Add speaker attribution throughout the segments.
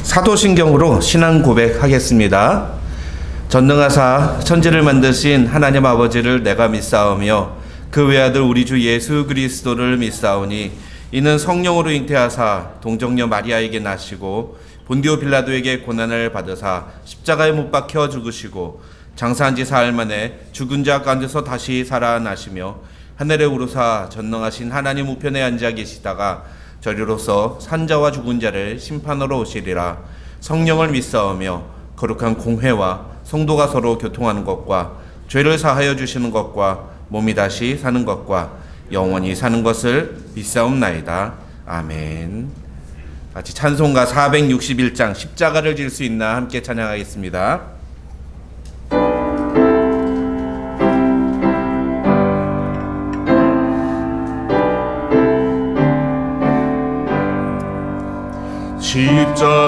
Speaker 1: 사도신경으로 신앙 고백하겠습니다. 전능하사 천지를 만드신 하나님 아버지를 내가 믿사오며 그 외아들 우리 주 예수 그리스도를 믿사오니 이는 성령으로 잉태하사 동정녀 마리아에게 나시고 본디오 빌라도에게 고난을 받으사 십자가에 못 박혀 죽으시고 장사한 지 사흘 만에 죽은 자 가운데서 다시 살아나시며 하늘에 오르사 전능하신 하나님 우편에 앉아 계시다가 저리로서 산자와 죽은 자를 심판하러 오시리라. 성령을 믿사오며 거룩한 공회와 성도가 서로 교통하는 것과 죄를 사하여 주시는 것과 몸이 다시 사는 것과 영원히 사는 것을 믿사옵나이다. 아멘. 같이 찬송가 461장 십자가를 질 수 있나 함께 찬양하겠습니다.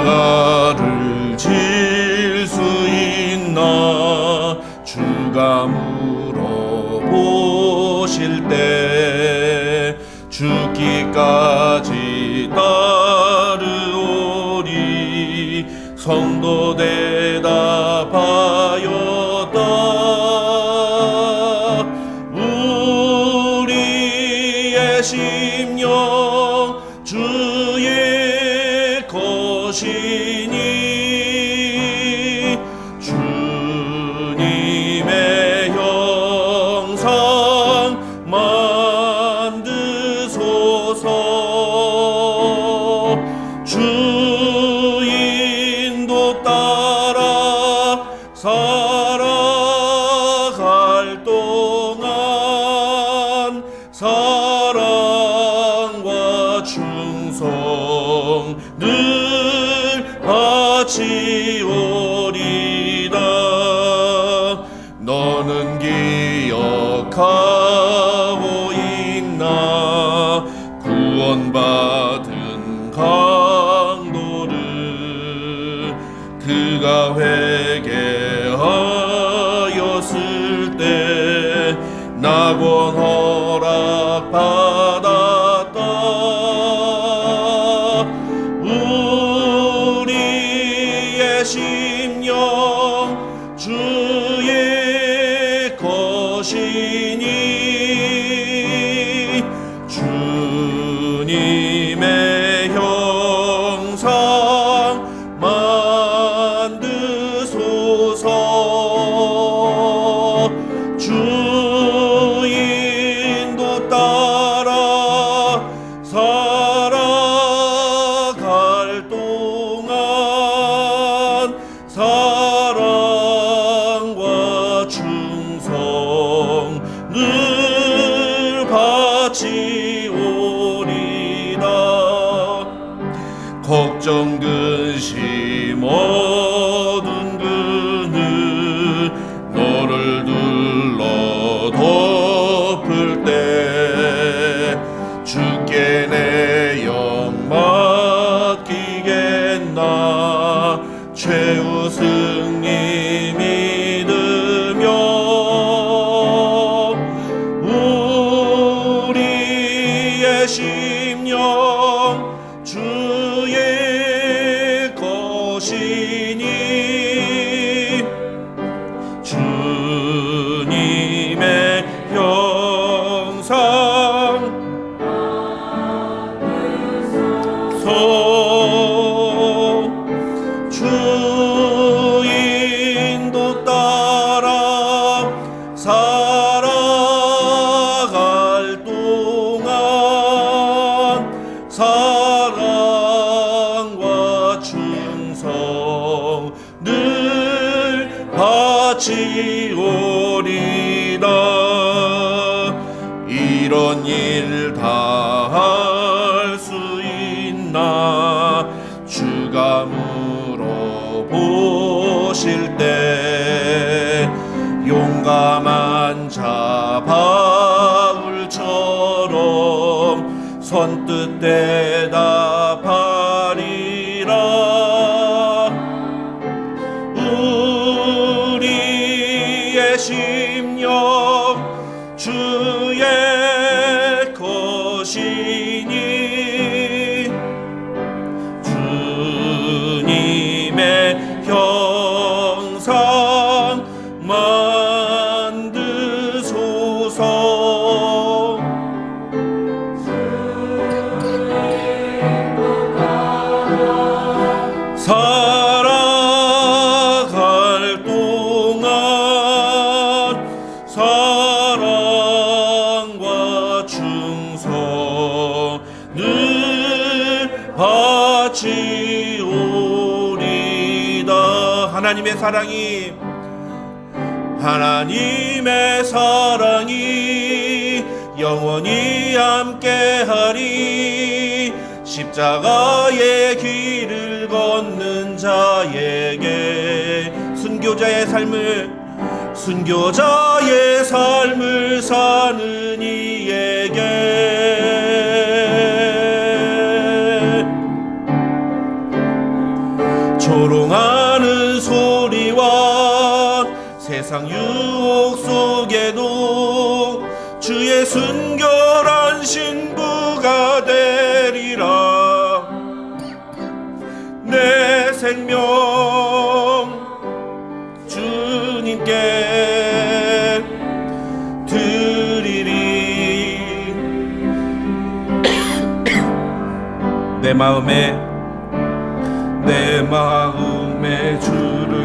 Speaker 2: 십자가를 질 수 있나 주가 물어보실 때 죽기까지 따르오리. 성도 대답하였다. 우리의 심령 주의 것이니 주님의 형상 만드소서. 주인도 따라 살아갈 동안 사랑과 충성 늘 바치오리다. 너는 기억하고 있나 구원받은 강도를. 그가 회개하였을 때 낙원 허락받았다. 우리의 심령 주의 것이니 주님의 형상 만드소서. 주인도 따라 살아갈 동안 사랑과 충성 늘 바치오리다. 걱정 근심 어둔 그늘 너를 둘러 덮을 때 주께 내 영 맡기겠나. 최후 승리 믿으며 우리의 심령 주의 것이니 주님의 형상 주인도 따라 살아갈 동안 사랑과 충성 늘 바치오리다. 이런 일 다 할 수 있나 주가 물어보실 때 용감한 자 바울처럼 선뜻 대답하리라. 우리의 심령 주의 것이니 주 충성을 바치오리다. 하나님의 사랑이 영원히 함께하리. 십자가의 길을 걷는 자에게 순교자의 삶을 사는 이에게 조롱하는 소리와 세상 유혹 속에도 주의 순결한 신부가 되리라. 내 생명 주님께 드리리. 내 마음에 주를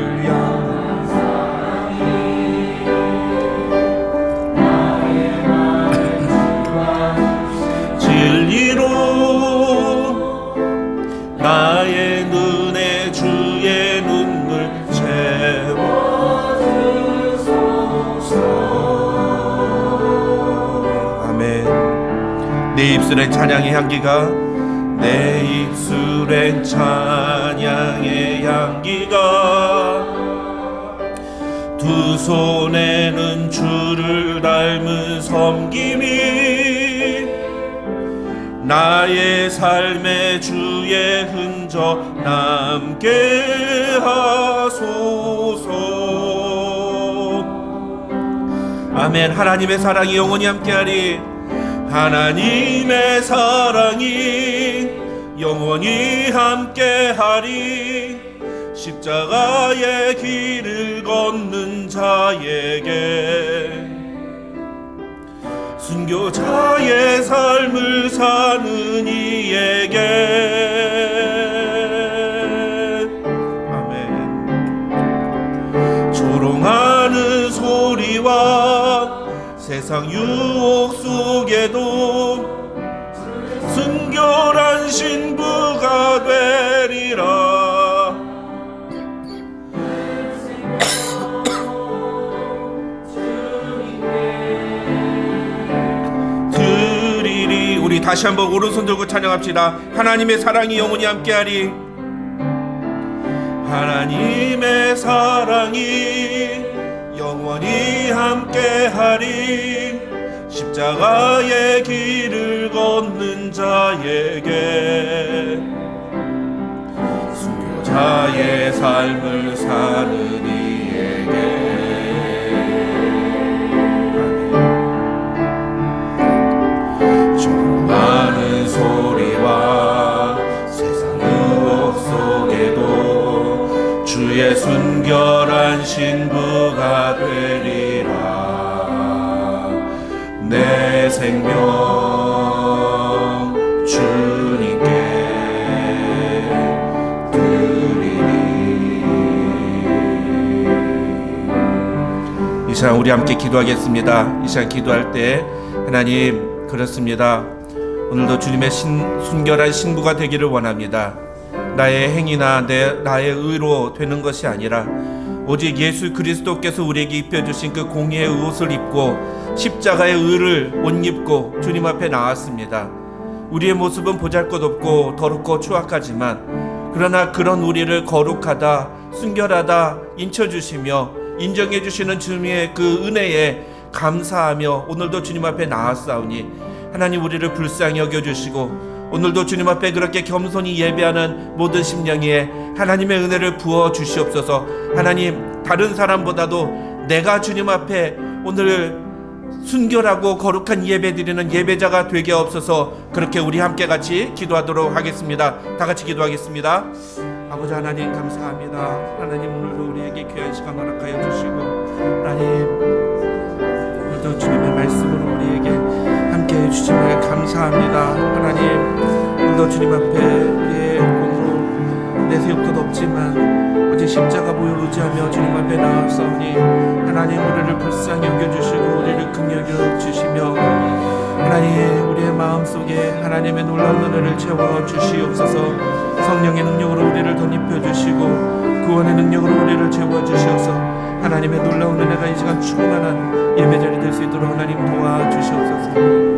Speaker 2: 진리로 나의 눈에 주의 눈물 채워주소서. 아멘. 내 입술엔 찬양의 향기가 두 손에는 주를 닮은 섬김이 나의 삶에 주의 흔적 남게 하소서. 아멘. 하나님의 사랑이 영원히 함께하리. 하나님의 사랑이 영원히 함께하리. 십자가의 길을 걷는 자에게 순교자의 삶을 사는 이에게 아멘. 조롱하는 소리와 세상 유혹 속에도 순결한 신부가 되리라. 드리리. 우리 다시 한번 오른손 들고 찬양합시다. 하나님의 사랑이 영원히 함께하리. 하나님의 사랑이 영원히 함께하리. 십자가의 길을 걷는 자에게 순교자의 삶을 사는 이에게 조롱하는 소리와 세상 유혹 속에도 주의 순결한 신부가 되리라. 내 생명 주님께 드리리. 이 시간 우리 함께 기도하겠습니다. 이 시간 기도할 때 하나님, 그렇습니다. 오늘도 주님의 순결한 신부가 되기를 원합니다. 나의 행위나 나의 의로 되는 것이 아니라 오직 예수 그리스도께서 우리에게 입혀주신 그 공의의 옷을 입고 십자가의 의를 옷 입고 주님 앞에 나왔습니다. 우리의 모습은 보잘것없고 더럽고 추악하지만 그러나 그런 우리를 거룩하다, 순결하다 인쳐주시며 인정해주시는 주님의 그 은혜에 감사하며 오늘도 주님 앞에 나왔사오니 하나님, 우리를 불쌍히 여겨주시고 오늘도 주님 앞에 그렇게 겸손히 예배하는 모든 심령에 하나님의 은혜를 부어 주시옵소서. 하나님, 다른 사람보다도 내가 주님 앞에 오늘 순결하고 거룩한 예배 드리는 예배자가 되게 없어서 그렇게 우리 함께 같이 기도하도록 하겠습니다. 다 같이 기도하겠습니다. 아버지 하나님, 감사합니다. 하나님, 오늘도 우리에게 귀한 시간 허락하여 주시고 하나님, 오늘도 주님의 말씀으로 우리에게 함께 해주심을 감사합니다. 하나님, 오늘도 주님 앞에 우리의 공으로 내세울 것 없지만 오직 십자가 보혈 의지하며 주님 앞에 나아서니 하나님, 우리를 불쌍히 여겨주시고 우리를 긍휼히 여겨주시며 하나님, 우리의 마음속에 하나님의 놀라운 은혜를 채워 주시옵소서. 성령의 능력으로 우리를 덧입혀 주시고 구원의 능력으로 우리를 채워 주시옵소서. 하나님의 놀라운 은혜가 이 시간 충만한 예배자리 될 수 있도록 하나님 도와주시옵소서.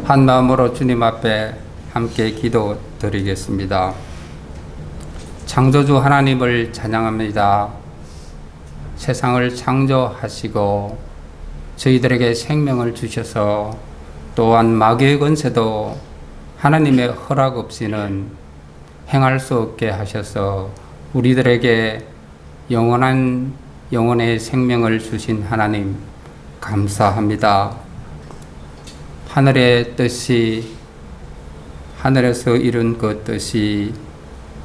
Speaker 3: 한 마음으로 주님 앞에 함께 기도 드리겠습니다. 창조주 하나님을 찬양합니다. 세상을 창조하시고 저희들에게 생명을 주셔서 또한 마귀의 권세도 하나님의 허락 없이는 행할 수 없게 하셔서 우리들에게 영원의 생명을 주신 하나님 감사합니다. 하늘의 뜻이 하늘에서 이룬 그 뜻이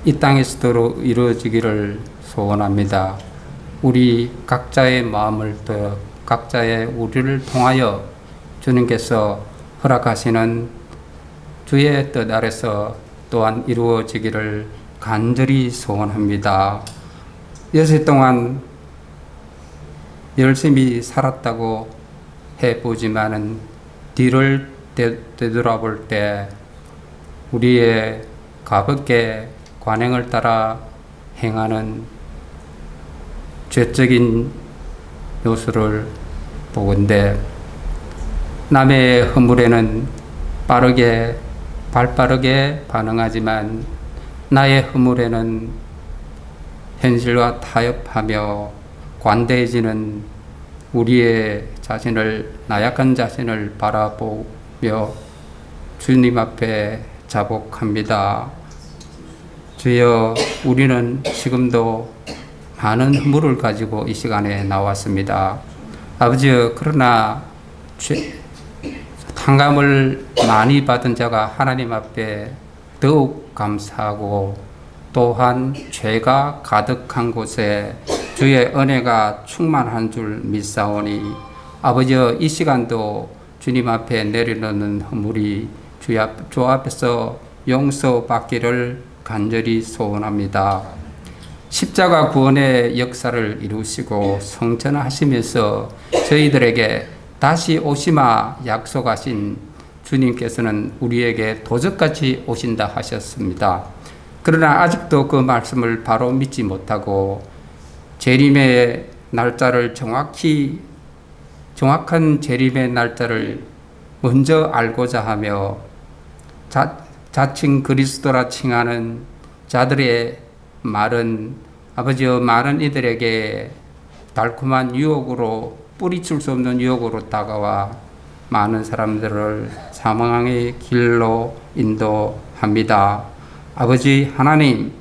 Speaker 3: 이 땅에서도 이루어지기를 소원합니다. 우리 각자의 마음을 더 각자의 우리를 통하여 주님께서 허락하시는 주의 뜻 아래서 또한 이루어지기를 간절히 소원합니다. 여세 동안 열심히 살았다고 해보지만은 뒤를 되돌아볼 때 우리의 가볍게 관행을 따라 행하는 죄적인 요소를 보건대 남의 허물에는 발빠르게 반응하지만 나의 허물에는 현실과 타협하며 관대해지는 우리의 나약한 자신을 바라보며 주님 앞에 자복합니다. 주여, 우리는 지금도 많은 허물을 가지고 이 시간에 나왔습니다. 아버지, 그러나 탕감을 많이 받은 자가 하나님 앞에 더욱 감사하고 또한 죄가 가득한 곳에 주의 은혜가 충만한 줄 믿사오니 아버지, 이 시간도 주님 앞에 내려놓는 허물이 주 앞에서 용서받기를 간절히 소원합니다. 십자가 구원의 역사를 이루시고 성천하시면서 저희들에게 다시 오시마 약속하신 주님께서는 우리에게 도적같이 오신다 하셨습니다. 그러나 아직도 그 말씀을 바로 믿지 못하고 재림의 날짜를 정확한 재림의 날짜를 먼저 알고자 하며 자칭 그리스도라 칭하는 자들의 말은 아버지여, 많은 이들에게 달콤한 유혹으로 뿌리칠 수 없는 유혹으로 다가와 많은 사람들을 사망의 길로 인도합니다. 아버지 하나님,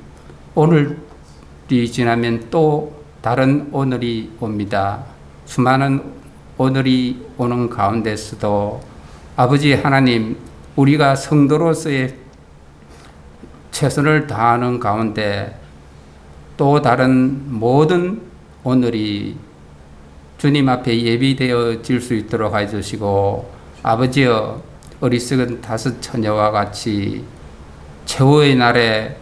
Speaker 3: 오늘이 지나면 또 다른 오늘이 옵니다. 수많은 오늘이 오는 가운데서도 아버지 하나님, 우리가 성도로서의 최선을 다하는 가운데 또 다른 모든 오늘이 주님 앞에 예비되어질 수 있도록 해주시고, 아버지여, 어리석은 다섯 처녀와 같이 최후의 날에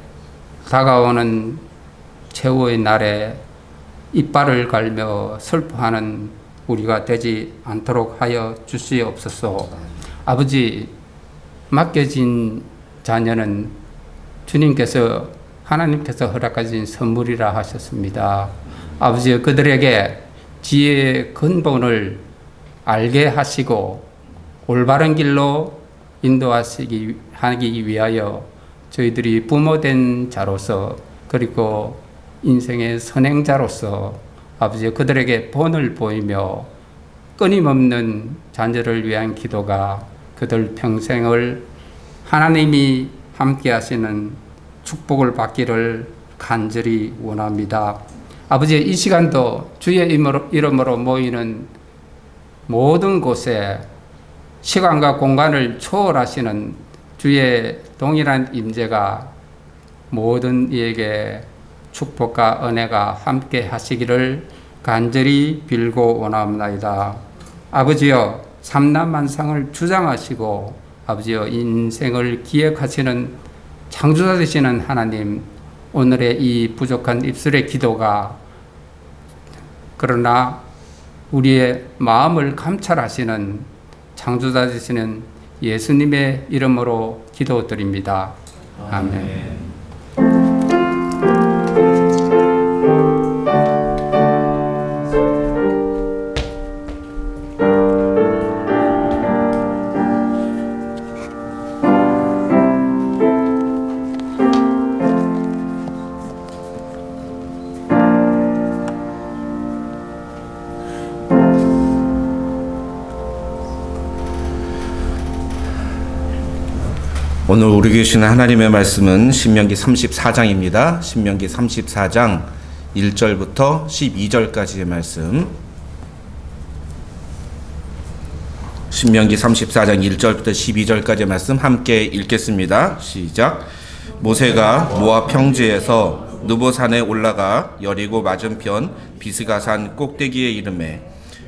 Speaker 3: 다가오는 최후의 날에 이빨을 갈며 슬퍼하는 우리가 되지 않도록 하여 주시옵소서. 아버지, 맡겨진 자녀는 하나님께서 허락하신 선물이라 하셨습니다. 아버지, 그들에게 지혜의 근본을 알게 하시고 올바른 길로 인도하기 위하여 저희들이 부모된 자로서 그리고 인생의 선행자로서 아버지, 그들에게 본을 보이며 끊임없는 자녀를 위한 기도가 그들 평생을 하나님이 함께 하시는 축복을 받기를 간절히 원합니다. 아버지, 이 시간도 주의 이름으로 모이는 모든 곳에 시간과 공간을 초월하시는 주의 동일한 임재가 모든 이에게 축복과 은혜가 함께 하시기를 간절히 빌고 원하옵나이다. 아버지여, 삼남만상을 주장하시고 아버지여, 인생을 기획하시는 창조자 되시는 하나님, 오늘의 이 부족한 입술의 기도가 그러나 우리의 마음을 감찰하시는 창조자 되시는 예수님의 이름으로 기도드립니다. 아멘.
Speaker 1: 오늘 우리 계시는 하나님의 말씀은 신명기 34장입니다. 신명기 34장 1절부터 12절까지의 말씀. 신명기 34장 1절부터 12절까지의 말씀 함께 읽겠습니다. 시작. 모세가 모압 평지에서 느보산에 올라가 여리고 맞은편 비스가산 꼭대기에 이르매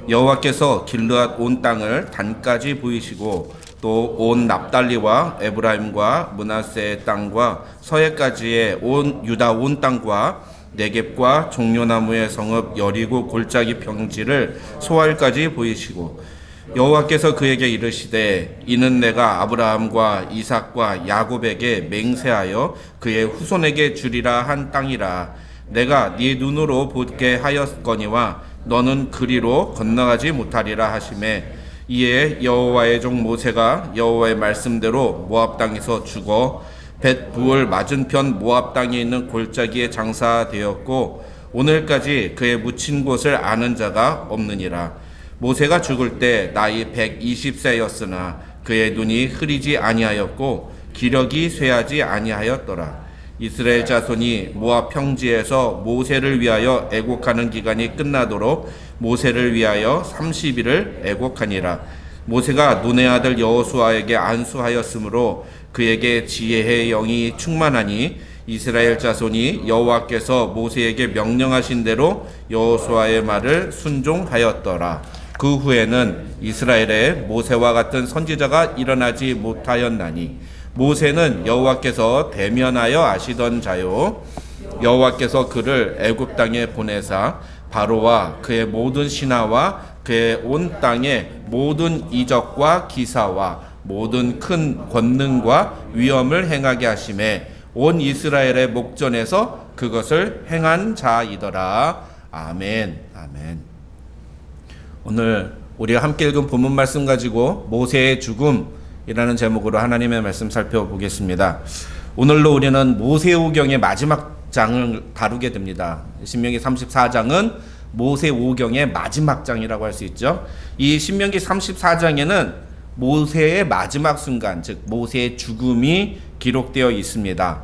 Speaker 1: 여호와께서 길르앗 온 땅을 단까지 보이시고 또 온 납달리와 에브라임과 므낫세의 땅과 서해까지의 온 유다 온 땅과 네겝과 종려나무의 성읍 여리고 골짜기 평지를 소알까지 보이시고 여호와께서 그에게 이르시되 이는 내가 아브라함과 이삭과 야곱에게 맹세하여 그의 후손에게 주리라 한 땅이라. 내가 네 눈으로 보게 하였거니와 너는 그리로 건너가지 못하리라 하시매 이에 여호와의 종 모세가 여호와의 말씀대로 모압 땅에서 죽어 벳부을 맞은편 모압 땅에 있는 골짜기에 장사되었고 오늘까지 그의 묻힌 곳을 아는 자가 없느니라. 모세가 죽을 때 나이 120세였으나 그의 눈이 흐리지 아니하였고 기력이 쇠하지 아니하였더라. 이스라엘 자손이 모압 평지에서 모세를 위하여 애곡하는 기간이 끝나도록 모세를 위하여 30일을 애곡하니라. 모세가 눈의 아들 여호수아에게 안수하였으므로 그에게 지혜의 영이 충만하니 이스라엘 자손이 여호와께서 모세에게 명령하신 대로 여호수아의 말을 순종하였더라. 그 후에는 이스라엘에 모세와 같은 선지자가 일어나지 못하였나니 모세는 여호와께서 대면하여 아시던 자요 여호와께서 그를 애굽 땅에 보내사 바로와 그의 모든 신하와 그의 온 땅의 모든 이적과 기사와 모든 큰 권능과 위엄을 행하게 하심에 온 이스라엘의 목전에서 그것을 행한 자이더라. 아멘. 아멘. 오늘 우리가 함께 읽은 본문 말씀 가지고 모세의 죽음이라는 제목으로 하나님의 말씀 살펴보겠습니다. 오늘로 우리는 모세오경의 마지막 장을 다루게 됩니다. 신명기 34장은 모세오경의 마지막 장이라고 할 수 있죠. 이 신명기 34장에는 모세의 마지막 순간, 즉 모세의 죽음이 기록되어 있습니다.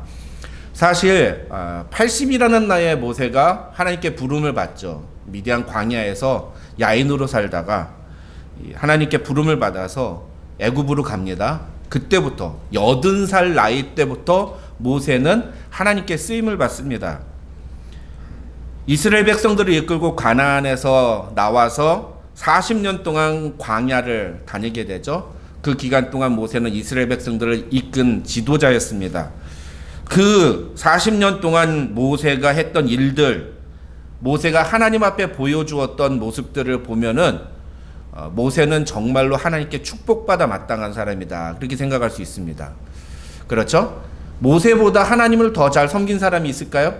Speaker 1: 사실 80이라는 나이에 모세가 하나님께 부름을 받죠. 미디안 광야에서 야인으로 살다가 하나님께 부름을 받아서 애굽으로 갑니다. 그때부터 80살 나이 때부터 모세는 하나님께 쓰임을 받습니다. 이스라엘 백성들을 이끌고 가나안에서 나와서 40년 동안 광야를 다니게 되죠. 그 기간 동안 모세는 이스라엘 백성들을 이끈 지도자였습니다. 그 40년 동안 모세가 했던 일들, 모세가 하나님 앞에 보여주었던 모습들을 보면은 모세는 정말로 하나님께 축복받아 마땅한 사람이다. 그렇게 생각할 수 있습니다. 그렇죠? 모세보다 하나님을 더 잘 섬긴 사람이 있을까요?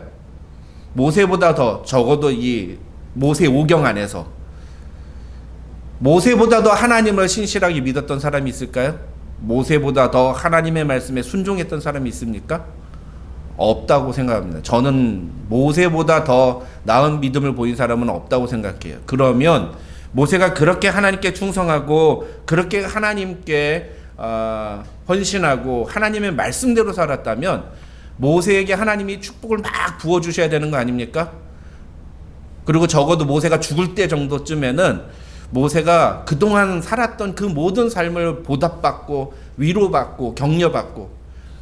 Speaker 1: 모세보다 더, 적어도 이 모세오경 안에서 모세보다 더 하나님을 신실하게 믿었던 사람이 있을까요? 모세보다 더 하나님의 말씀에 순종했던 사람이 있습니까? 없다고 생각합니다. 저는 모세보다 더 나은 믿음을 보인 사람은 없다고 생각해요. 그러면 모세가 그렇게 하나님께 충성하고 그렇게 하나님께 헌신하고 하나님의 말씀대로 살았다면 모세에게 하나님이 축복을 막 부어주셔야 되는 거 아닙니까? 그리고 적어도 모세가 죽을 때 정도쯤에는 모세가 그동안 살았던 그 모든 삶을 보답받고 위로받고 격려받고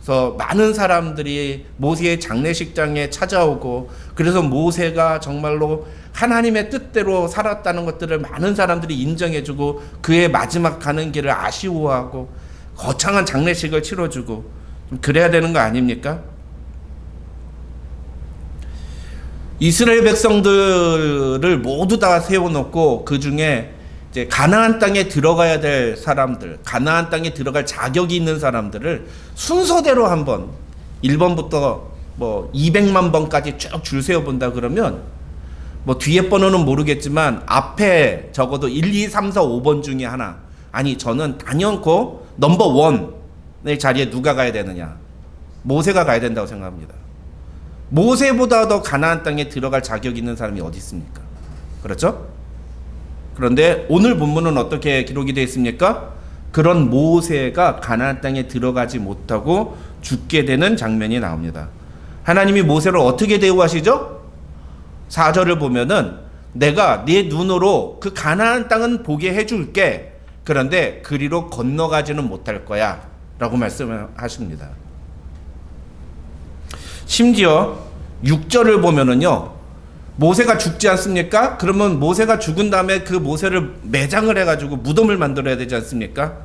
Speaker 1: 그래서 많은 사람들이 모세의 장례식장에 찾아오고, 그래서 모세가 정말로 하나님의 뜻대로 살았다는 것들을 많은 사람들이 인정해주고, 그의 마지막 가는 길을 아쉬워하고 거창한 장례식을 치러주고, 좀 그래야 되는 거 아닙니까? 이스라엘 백성들을 모두 다 세워놓고 그 중에 이제 가나안 땅에 들어가야 될 사람들, 가나안 땅에 들어갈 자격이 있는 사람들을 순서대로 한번 1번부터 뭐 200만 번까지 쭉 줄 세워 본다 그러면, 뭐 뒤에 번호는 모르겠지만 앞에 적어도 1, 2, 3, 4, 5번 중에 하나, 아니 저는 단연코 넘버 원의 자리에 누가 가야 되느냐? 모세가 가야 된다고 생각합니다. 모세보다 더 가나안 땅에 들어갈 자격이 있는 사람이 어디 있습니까? 그렇죠? 그런데 오늘 본문은 어떻게 기록이 되어 있습니까? 그런 모세가 가나안 땅에 들어가지 못하고 죽게 되는 장면이 나옵니다. 하나님이 모세를 어떻게 대우하시죠? 4절을 보면은 내가 네 눈으로 그 가나안 땅은 보게 해줄게. 그런데 그리로 건너가지는 못할 거야 라고 말씀하십니다. 심지어 6절을 보면은요, 모세가 죽지 않습니까? 그러면 모세가 죽은 다음에 그 모세를 매장을 해가지고 무덤을 만들어야 되지 않습니까?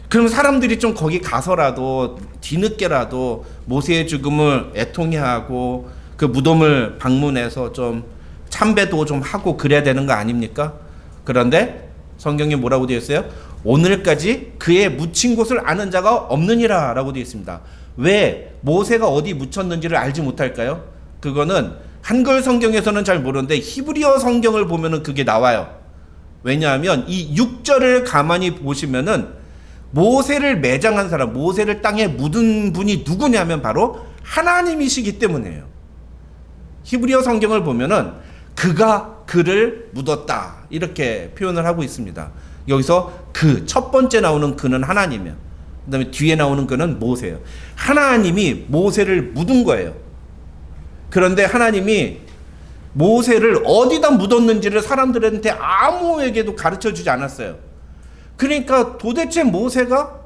Speaker 1: 그럼 사람들이 좀 거기 가서라도 뒤늦게라도 모세의 죽음을 애통해하고 그 무덤을 방문해서 좀 참배도 좀 하고 그래야 되는 거 아닙니까? 그런데 성경에 뭐라고 되어 있어요? 오늘까지 그의 묻힌 곳을 아는 자가 없느니라 라고 되어 있습니다. 왜 모세가 어디 묻혔는지를 알지 못할까요? 그거는 한글 성경에서는 잘 모르는데 히브리어 성경을 보면은 그게 나와요. 왜냐하면 이 6절을 가만히 보시면은 모세를 매장한 사람, 모세를 땅에 묻은 분이 누구냐면 바로 하나님이시기 때문이에요. 히브리어 성경을 보면은 그가 그를 묻었다 이렇게 표현을 하고 있습니다. 여기서 그 첫 번째 나오는 그는 하나님이에요. 그 다음에 뒤에 나오는 그는 모세예요. 하나님이 모세를 묻은 거예요. 그런데 하나님이 모세를 어디다 묻었는지를 사람들한테 아무에게도 가르쳐 주지 않았어요. 그러니까 도대체 모세가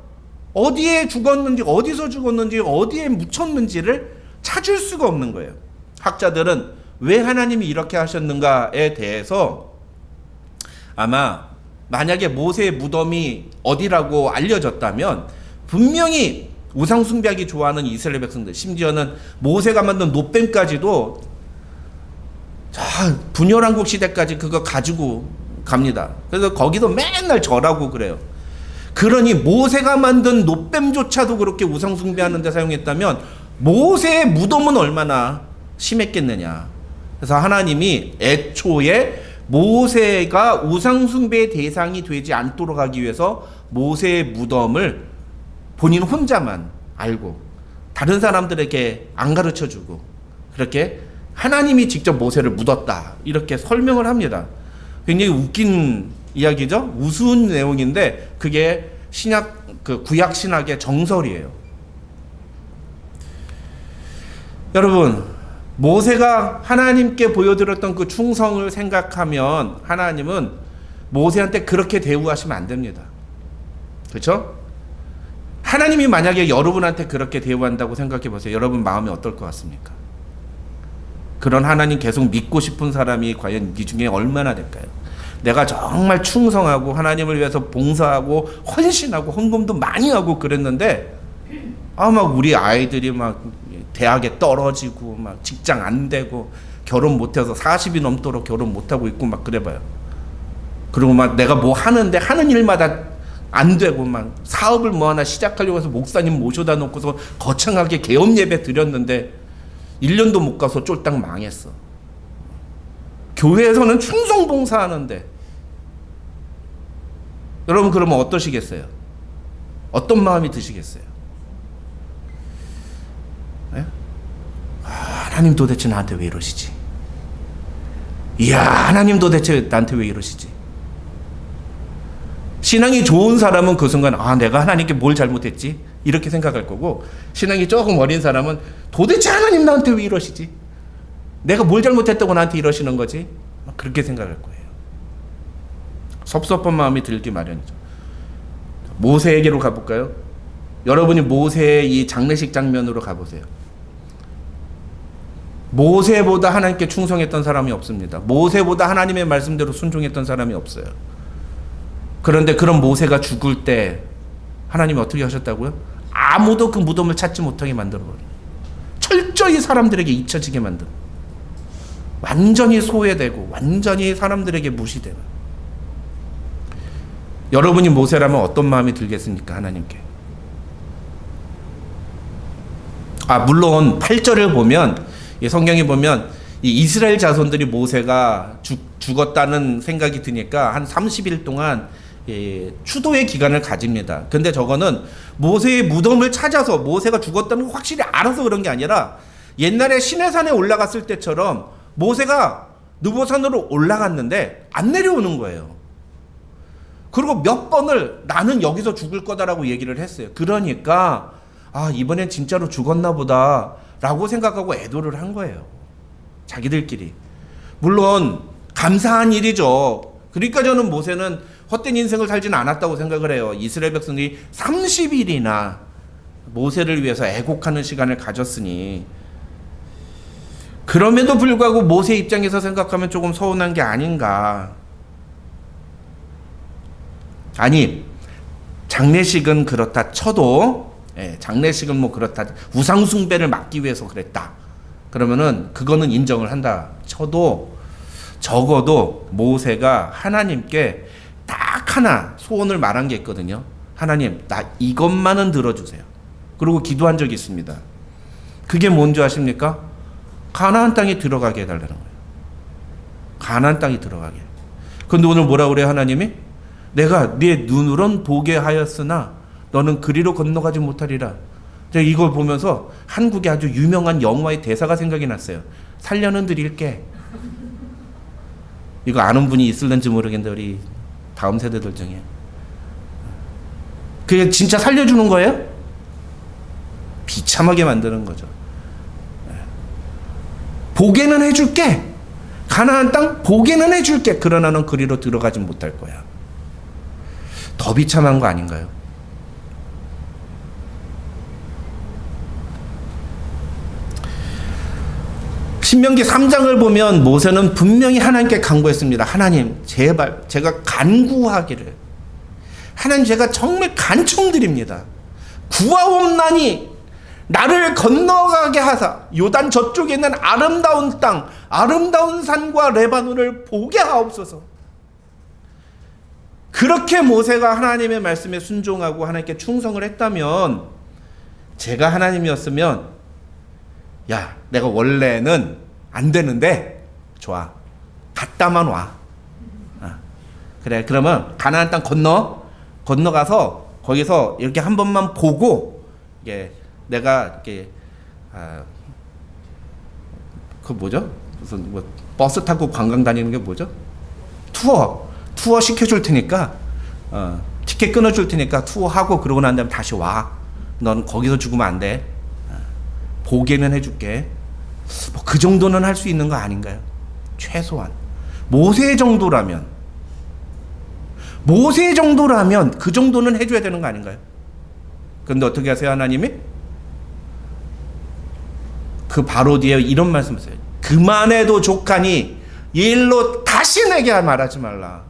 Speaker 1: 어디에 죽었는지, 어디서 죽었는지, 어디에 묻혔는지를 찾을 수가 없는 거예요. 학자들은 왜 하나님이 이렇게 하셨는가에 대해서 아마 만약에 모세의 무덤이 어디라고 알려졌다면 분명히 우상숭배하기 좋아하는 이스라엘 백성들, 심지어는 모세가 만든 노뱀까지도 분열왕국 시대까지 그거 가지고 갑니다. 그래서 거기도 맨날 절하고 그래요. 그러니 모세가 만든 노뱀조차도 그렇게 우상숭배하는 데 사용했다면 모세의 무덤은 얼마나 심했겠느냐. 그래서 하나님이 애초에 모세가 우상숭배의 대상이 되지 않도록 하기 위해서 모세의 무덤을 본인 혼자만 알고 다른 사람들에게 안 가르쳐주고 그렇게 하나님이 직접 모세를 묻었다 이렇게 설명을 합니다. 굉장히 웃긴 이야기죠. 우스운 내용인데 그게 신약, 그 구약 신학의 정설이에요. 여러분, 모세가 하나님께 보여드렸던 그 충성을 생각하면 하나님은 모세한테 그렇게 대우하시면 안 됩니다. 그렇죠? 하나님이 만약에 여러분한테 그렇게 대우한다고 생각해 보세요. 여러분 마음이 어떨 것 같습니까? 그런 하나님 계속 믿고 싶은 사람이 과연 이 중에 얼마나 될까요? 내가 정말 충성하고 하나님을 위해서 봉사하고 헌신하고 헌금도 많이 하고 그랬는데 막 우리 아이들이 막 대학에 떨어지고 막 직장 안 되고 결혼 못해서 40이 넘도록 결혼 못하고 있고 막 그래봐요. 그리고 막 내가 뭐 하는데 하는 일마다 안 되고 막 사업을 뭐 하나 시작하려고 해서 목사님 모셔다 놓고서 거창하게 개업 예배 드렸는데 1년도 못 가서 쫄딱 망했어. 교회에서는 충성 봉사하는데 여러분 그러면 어떠시겠어요? 어떤 마음이 드시겠어요? 네? 하나님 도대체 나한테 왜 이러시지? 이야, 하나님 도대체 나한테 왜 이러시지? 신앙이 좋은 사람은 그 순간 내가 하나님께 뭘 잘못했지? 이렇게 생각할 거고, 신앙이 조금 어린 사람은 도대체 하나님 나한테 왜 이러시지? 내가 뭘 잘못했다고 나한테 이러시는 거지? 그렇게 생각할 거예요. 섭섭한 마음이 들기 마련이죠. 모세에게로 가볼까요? 여러분이 모세의 이 장례식 장면으로 가보세요. 모세보다 하나님께 충성했던 사람이 없습니다. 모세보다 하나님의 말씀대로 순종했던 사람이 없어요. 그런데 그런 모세가 죽을 때 하나님이 어떻게 하셨다고요? 아무도 그 무덤을 찾지 못하게 만들어버려요. 철저히 사람들에게 잊혀지게 만들어. 완전히 소외되고 완전히 사람들에게 무시되는. 여러분이 모세라면 어떤 마음이 들겠습니까? 하나님께. 물론 8절을 보면, 성경에 보면 이 이스라엘 자손들이 모세가 죽었다는 생각이 드니까 한 30일 동안 추도의 기간을 가집니다. 근데 저거는 모세의 무덤을 찾아서 모세가 죽었다는 걸 확실히 알아서 그런 게 아니라 옛날에 시내산에 올라갔을 때처럼 모세가 느보산으로 올라갔는데 안 내려오는 거예요. 그리고 몇 번을 나는 여기서 죽을 거다라고 얘기를 했어요. 그러니까 이번엔 진짜로 죽었나 보다 라고 생각하고 애도를 한 거예요. 자기들끼리. 물론 감사한 일이죠. 그러니까 저는 모세는 헛된 인생을 살지는 않았다고 생각을 해요. 이스라엘 백성들이 30일이나 모세를 위해서 애곡하는 시간을 가졌으니, 그럼에도 불구하고 모세 입장에서 생각하면 조금 서운한 게 아닌가. 아니, 장례식은 그렇다 쳐도, 장례식은 뭐 그렇다, 우상숭배를 막기 위해서 그랬다, 그러면은 그거는 인정을 한다 쳐도, 적어도 모세가 하나님께 딱 하나 소원을 말한 게 있거든요. 하나님, 나 이것만은 들어주세요. 그리고 기도한 적이 있습니다. 그게 뭔지 아십니까? 가나안 땅에 들어가게 해달라는 거예요. 가나안 땅에 들어가게. 근데 오늘 뭐라 그래요, 하나님이? 내가 네 눈으론 보게 하였으나 너는 그리로 건너가지 못하리라. 제가 이걸 보면서 한국의 아주 유명한 영화의 대사가 생각이 났어요. 살려는 드릴게. 이거 아는 분이 있을는지 모르겠는데 우리 다음 세대들 중에. 그게 진짜 살려주는 거예요? 비참하게 만드는 거죠. 보게는 해줄게. 가나안 땅 보게는 해줄게. 그러나 넌 그리로 들어가지 못할 거야. 더 비참한 거 아닌가요? 신명기 3장을 보면 모세는 분명히 하나님께 간구했습니다. 하나님, 제발 제가 간구하기를, 하나님 제가 정말 간청드립니다. 구하옵나니 나를 건너가게 하사 요단 저쪽에 있는 아름다운 땅, 아름다운 산과 레바논을 보게 하옵소서. 그렇게 모세가 하나님의 말씀에 순종하고 하나님께 충성을 했다면, 제가 하나님이었으면, 야, 내가 원래는 안 되는데 좋아, 갔다만 와. 그래, 그러면 가나안 땅 건너가서 거기서 이렇게 한 번만 보고, 이게 내가 이렇게 그 뭐죠? 무슨 뭐 버스 타고 관광 다니는 게 뭐죠? 투어 시켜줄 테니까, 티켓 끊어줄 테니까 투어하고 그러고 난 다음에 다시 와. 넌 거기서 죽으면 안 돼. 보게는 해줄게. 뭐 그 정도는 할 수 있는 거 아닌가요? 최소한 모세 정도라면 그 정도는 해줘야 되는 거 아닌가요? 그런데 어떻게 하세요, 하나님이? 그 바로 뒤에 이런 말씀하세요. 그만해도 족하니 이 일로 다시 내게 말하지 말라.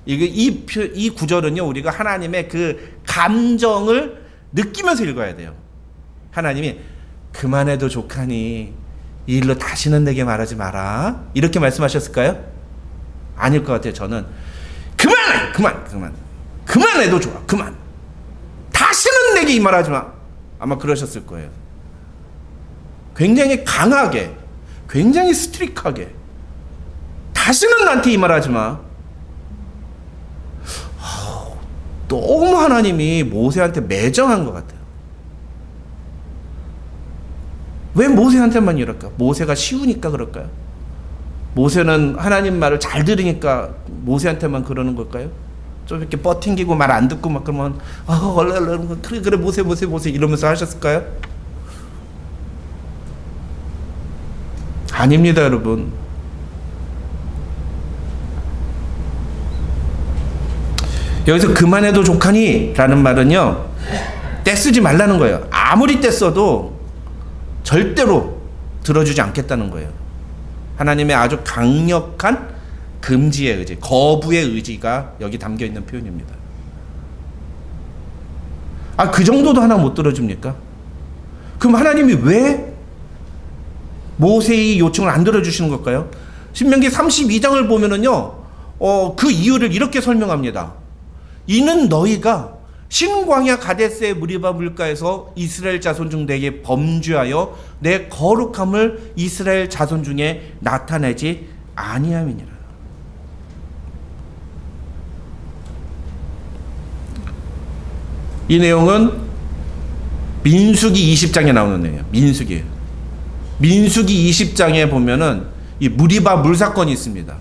Speaker 1: 이 구절은요, 우리가 하나님의 그 감정을 느끼면서 읽어야 돼요. 하나님이 그만해도 족하니 이 일로 다시는 내게 말하지 마라, 이렇게 말씀하셨을까요? 아닐 것 같아요. 저는 그만해도 좋아, 그만, 다시는 내게 이 말하지 마, 아마 그러셨을 거예요. 굉장히 강하게, 굉장히 스트릭하게, 다시는 나한테 이 말하지 마. 너무 하나님이 모세한테 매정한 것 같아요. 왜 모세한테만 이럴까? 모세가 쉬우니까 그럴까요? 모세는 하나님 말을 잘 들으니까 모세한테만 그러는 걸까요? 좀 이렇게 뻗팅기고 말 안 듣고 막 그러면 얼른 그래 모세 이러면서 하셨을까요? 아닙니다, 여러분. 여기서 그만해도 족하니 라는 말은요, That's 애쓰지 말라는 거예요. 아무리 떼써도 절대로 들어주지 않겠다는 거예요. 하나님의 아주 강력한 금지의 의지, 거부의 의지가 여기 담겨 있는 표현입니다. 그 정도도 하나 못 들어줍니까? 그럼 하나님이 왜 모세의 요청을 안 들어주시는 걸까요? 신명기 32장을 보면은요, 그 이유를 이렇게 설명합니다. 이는 너희가 신광야 가데스의 무리바 물가에서 이스라엘 자손 중 내게 범죄하여 내 거룩함을 이스라엘 자손 중에 나타내지 아니함이니라. 이 내용은 민수기 20장에 나오는 내용이에요. 민수기 20장에 보면은 이 무리바 물 사건이 있습니다.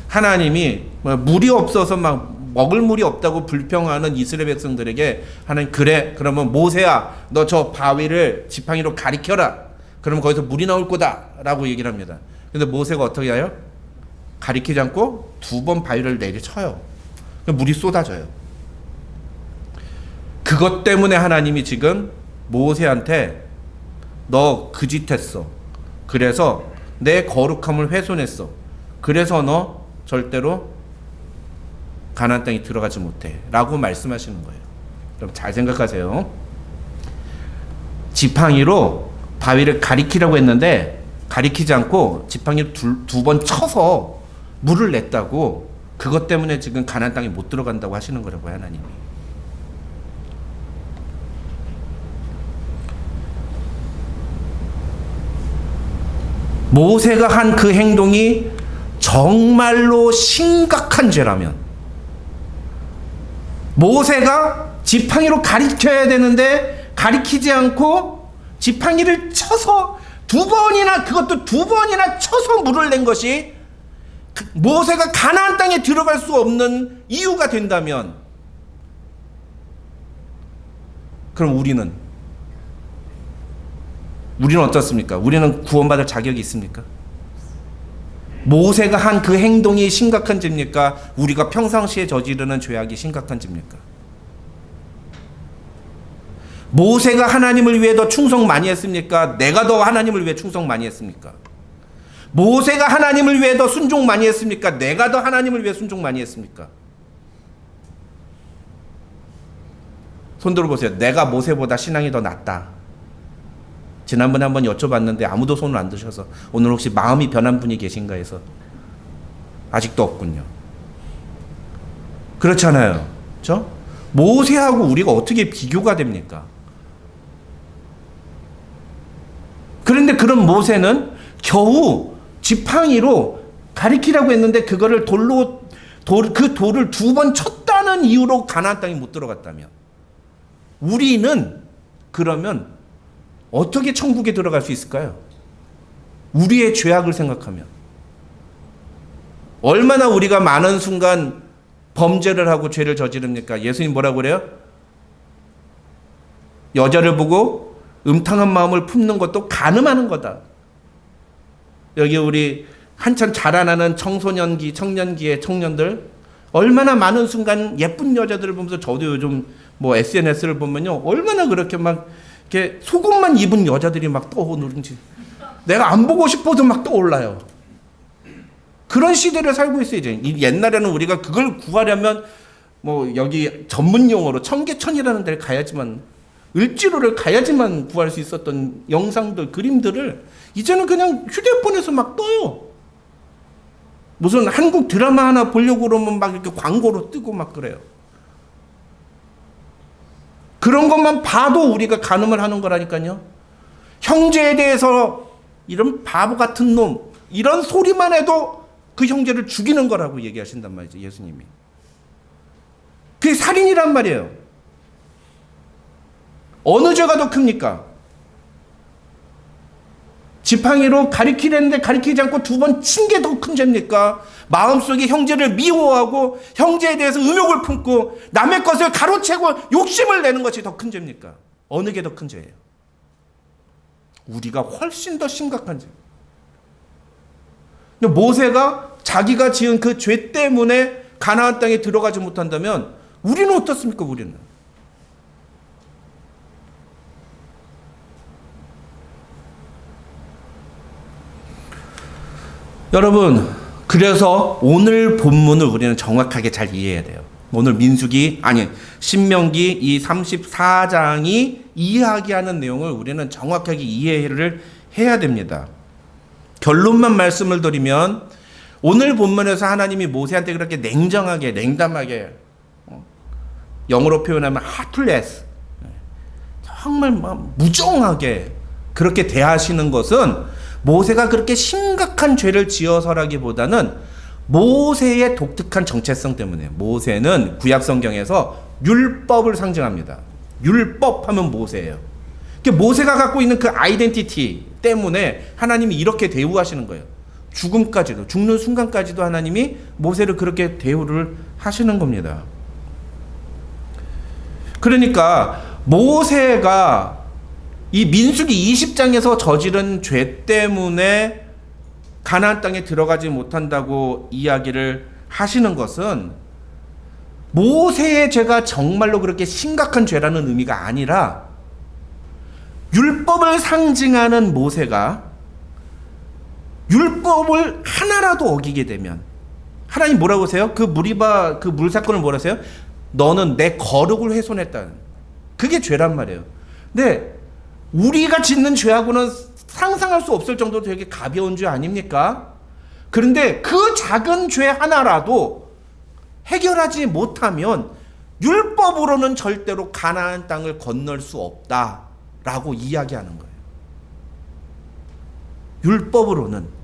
Speaker 1: 하나님이 물이 없어서 막 먹을 물이 없다고 불평하는 이스라엘 백성들에게 하나님, 그래, 그러면 모세야 너 저 바위를 지팡이로 가리켜라. 그러면 거기서 물이 나올 거다 라고 얘기를 합니다. 근데 모세가 어떻게 해요? 가리키지 않고 2번 바위를 내리쳐요. 물이 쏟아져요. 그것 때문에 하나님이 지금 모세한테 너 그 짓 했어. 그래서 내 거룩함을 훼손했어. 그래서 너 절대로 가나안 땅에 들어가지 못해 라고 말씀하시는 거예요. 여러분 잘 생각하세요. 지팡이로 바위를 가리키라고 했는데 가리키지 않고 지팡이를 두 번 쳐서 물을 냈다고, 그것 때문에 지금 가나안 땅에 못 들어간다고 하시는 거라고요, 하나님이. 모세가 한 그 행동이 정말로 심각한 죄라면, 모세가 지팡이로 가리켜야 되는데 가리키지 않고 지팡이를 쳐서 그것도 두 번이나 쳐서 물을 낸 것이 모세가 가나안 땅에 들어갈 수 없는 이유가 된다면, 그럼 우리는 어떻습니까? 우리는 구원받을 자격이 있습니까? 모세가 한 그 행동이 심각한 죄입니까? 우리가 평상시에 저지르는 죄악이 심각한 죄입니까? 모세가 하나님을 위해 더 충성 많이 했습니까? 내가 더 하나님을 위해 충성 많이 했습니까? 모세가 하나님을 위해 더 순종 많이 했습니까? 내가 더 하나님을 위해 순종 많이 했습니까? 손 들어보세요. 내가 모세보다 신앙이 더 낫다. 지난번에 한번 여쭤봤는데 아무도 손을 안 드셔서 오늘 혹시 마음이 변한 분이 계신가 해서 아직도 없군요. 그렇잖아요. 그렇죠? 모세하고 우리가 어떻게 비교가 됩니까? 그런데 그런 모세는 겨우 지팡이로 가리키라고 했는데 그거를 그 돌을 2번 쳤다는 이유로 가나안 땅에 못 들어갔다면, 우리는 그러면 어떻게 천국에 들어갈 수 있을까요? 우리의 죄악을 생각하면 얼마나 우리가 많은 순간 범죄를 하고 죄를 저지릅니까? 예수님 뭐라고 그래요? 여자를 보고 음탕한 마음을 품는 것도 간음하는 거다. 여기 우리 한참 자라나는 청년기의 청년들, 얼마나 많은 순간 예쁜 여자들을 보면서, 저도 요즘 뭐 SNS를 보면요, 얼마나 그렇게 막 이렇게 속옷만 입은 여자들이 막 떠오르는지 내가 안 보고 싶어도 막 떠올라요. 그런 시대를 살고 있어요. 이제 옛날에는 우리가 그걸 구하려면 뭐 여기 전문 용어로 청계천이라는 데를 가야지만, 을지로를 가야지만 구할 수 있었던 영상들, 그림들을 이제는 그냥 휴대폰에서 막 떠요. 무슨 한국 드라마 하나 보려고 그러면 막 이렇게 광고로 뜨고 막 그래요. 그런 것만 봐도 우리가 간음을 하는 거라니까요. 형제에 대해서 이런 바보 같은 놈, 이런 소리만 해도 그 형제를 죽이는 거라고 얘기하신단 말이죠, 예수님이. 그게 살인이란 말이에요. 어느 죄가 더 큽니까? 지팡이로 가리키려는데 가리키지 않고 2번 친 게 더 큰 죄입니까? 마음속에 형제를 미워하고 형제에 대해서 음욕을 품고 남의 것을 가로채고 욕심을 내는 것이 더 큰 죄입니까? 어느 게 더 큰 죄예요? 우리가 훨씬 더 심각한 죄. 모세가 자기가 지은 그 죄 때문에 가나안 땅에 들어가지 못한다면 우리는 어떻습니까? 여러분, 그래서 오늘 본문을 우리는 정확하게 잘 이해해야 돼요. 오늘 신명기 이 34장이 이야기하는 내용을 우리는 정확하게 이해를 해야 됩니다. 결론만 말씀을 드리면 오늘 본문에서 하나님이 모세한테 그렇게 냉정하게 냉담하게 영어로 표현하면 heartless 정말 무정하게 그렇게 대하시는 것은 모세가 그렇게 심각한 죄를 지어서라기보다는 모세의 독특한 정체성 때문에. 모세는 구약 성경에서 율법을 상징합니다. 율법 하면 모세예요. 모세가 갖고 있는 그 아이덴티티 때문에 하나님이 이렇게 대우하시는 거예요. 죽음까지도, 죽는 순간까지도 하나님이 모세를 그렇게 대우를 하시는 겁니다. 그러니까 모세가 이 민수기 20장에서 저지른 죄 때문에 가나안 땅에 들어가지 못한다고 이야기를 하시는 것은 모세의 죄가 정말로 그렇게 심각한 죄라는 의미가 아니라 율법을 상징하는 모세가 율법을 하나라도 어기게 되면 하나님 뭐라고 하세요? 그 물 사건을 뭐라고 하세요? 너는 내 거룩을 훼손했다는, 그게 죄란 말이에요. 근데 우리가 짓는 죄하고는 상상할 수 없을 정도로 되게 가벼운 죄 아닙니까? 그런데 그 작은 죄 하나라도 해결하지 못하면 율법으로는 절대로 가나안 땅을 건널 수 없다라고 이야기하는 거예요. 율법으로는.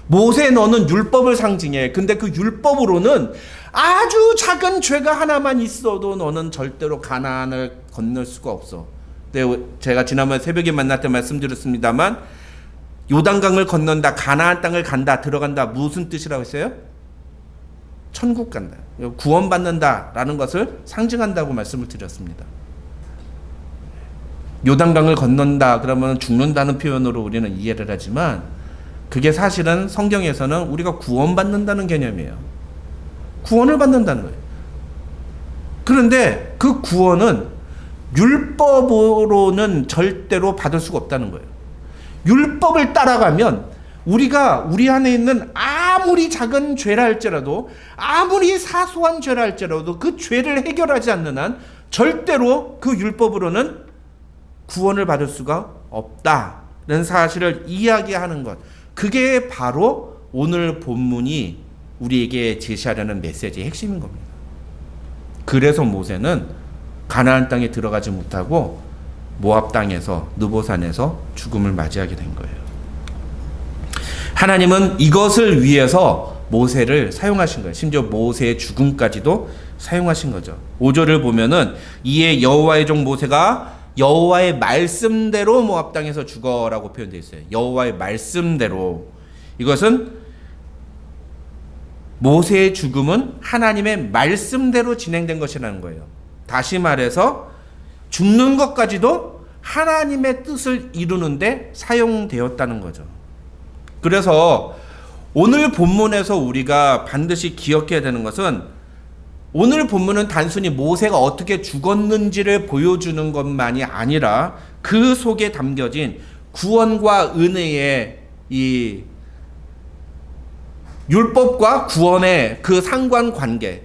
Speaker 1: 모세, 너는 율법을 상징해. 근데 그 율법으로는 아주 작은 죄가 하나만 있어도 너는 절대로 가나안을 건널 수가 없어. 네, 제가 지난번 새벽에 만날 때 말씀드렸습니다만 요단강을 건넌다, 가나안 땅을 간다, 들어간다, 무슨 뜻이라고 했어요? 천국 간다, 구원받는다 라는 것을 상징한다고 말씀을 드렸습니다. 요단강을 건넌다 그러면 죽는다는 표현으로 우리는 이해를 하지만 그게 사실은 성경에서는 우리가 구원받는다는 개념이에요. 구원을 받는다는 거예요. 그런데 그 구원은 율법으로는 절대로 받을 수가 없다는 거예요. 율법을 따라가면 우리 안에 있는 아무리 작은 죄라 할지라도, 아무리 사소한 죄라 할지라도 그 죄를 해결하지 않는 한 절대로 그 율법으로는 구원을 받을 수가 없다는 사실을 이야기하는 것, 그게 바로 오늘 본문이 우리에게 제시하려는 메시지의 핵심인 겁니다. 그래서 모세는 가나안 땅에 들어가지 못하고 모압 땅에서, 느보산에서 죽음을 맞이하게 된 거예요. 하나님은 이것을 위해서 모세를 사용하신 거예요. 심지어 모세의 죽음까지도 사용하신 거죠. 5절을 보면은 이에 여호와의 종 모세가 여호와의 말씀대로 모압 땅에서 죽어라고 표현되어 있어요. 여호와의 말씀대로. 이것은 모세의 죽음은 하나님의 말씀대로 진행된 것이라는 거예요. 다시 말해서 죽는 것까지도 하나님의 뜻을 이루는데 사용되었다는 거죠. 그래서 오늘 본문에서 우리가 반드시 기억해야 되는 것은, 오늘 본문은 단순히 모세가 어떻게 죽었는지를 보여주는 것만이 아니라 그 속에 담겨진 구원과 은혜의 이 율법과 구원의 그 상관관계.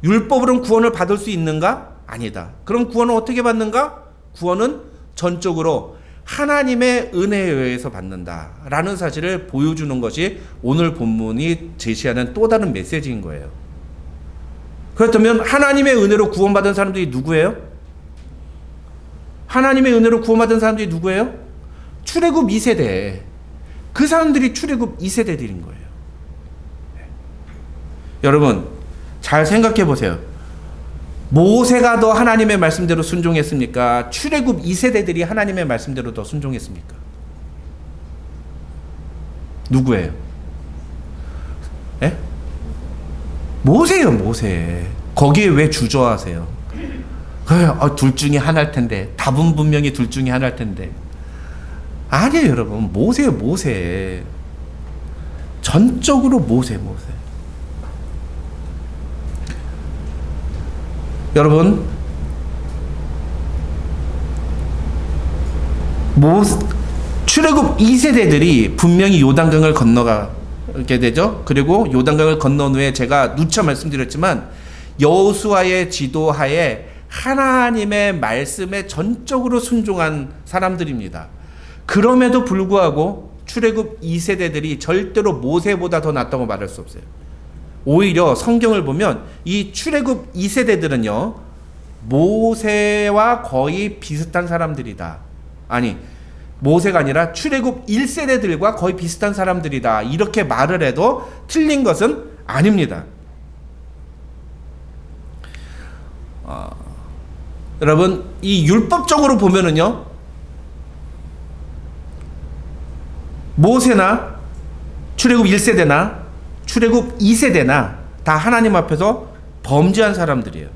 Speaker 1: 율법으로는 구원을 받을 수 있는가? 아니다. 그럼 구원은 어떻게 받는가? 구원은 전적으로 하나님의 은혜에 의해서 받는다라는 사실을 보여주는 것이 오늘 본문이 제시하는 또 다른 메시지인 거예요. 그렇다면 하나님의 은혜로 구원받은 사람들이 누구예요? 하나님의 은혜로 구원받은 사람들이 누구예요? 출애굽 2세대. 그 사람들이 출애굽 2세대들인 거예요. 여러분, 잘 생각해 보세요. 모세가 더 하나님의 말씀대로 순종했습니까? 출애굽 2세대들이 하나님의 말씀대로 더 순종했습니까? 누구예요? 예? 모세예요, 모세. 거기에 왜 주저하세요? 둘 중에 하나일 텐데, 답은 분명히 둘 중에 하나일 텐데. 아니에요, 여러분. 모세예요, 모세. 전적으로 모세. 여러분, 출애굽 2세대들이 분명히 요단강을 건너가 이렇게 되죠. 그리고 요단강을 건넌 후에 제가 누차 말씀드렸지만 여호수아의 지도하에 하나님의 말씀에 전적으로 순종한 사람들입니다. 그럼에도 불구하고 출애굽 2세대들이 절대로 모세보다 더 낫다고 말할 수 없어요. 오히려 성경을 보면 이 출애굽 2세대들은요 모세와 거의 비슷한 사람들이다. 아니, 모세가 아니라 출애굽 1세대들과 거의 비슷한 사람들이다. 이렇게 말을 해도 틀린 것은 아닙니다. 여러분, 이 율법적으로 보면은요, 모세나 출애굽 1세대나 출애굽 2세대나 다 하나님 앞에서 범죄한 사람들이에요.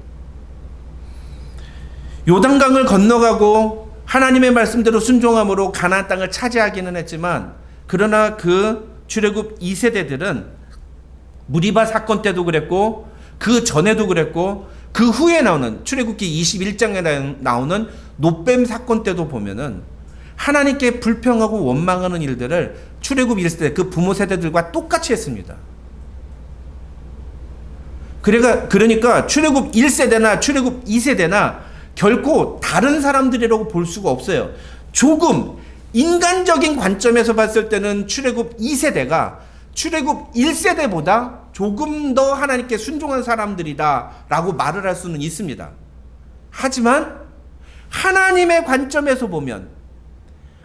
Speaker 1: 요단강을 건너가고 하나님의 말씀대로 순종함으로 가나안 땅을 차지하기는 했지만, 그러나 그 출애굽 2세대들은 무리바 사건 때도 그랬고 그 전에도 그랬고 그 후에 나오는 출애굽기 21장에 나오는 노뱀 사건 때도 보면은 하나님께 불평하고 원망하는 일들을 출애굽 1세대 그 부모 세대들과 똑같이 했습니다. 그러니까 출애굽 1세대나 출애굽 2세대나 결코 다른 사람들이라고 볼 수가 없어요. 조금 인간적인 관점에서 봤을 때는 출애굽 2세대가 출애굽 1세대보다 조금 더 하나님께 순종한 사람들이다 라고 말을 할 수는 있습니다. 하지만 하나님의 관점에서 보면,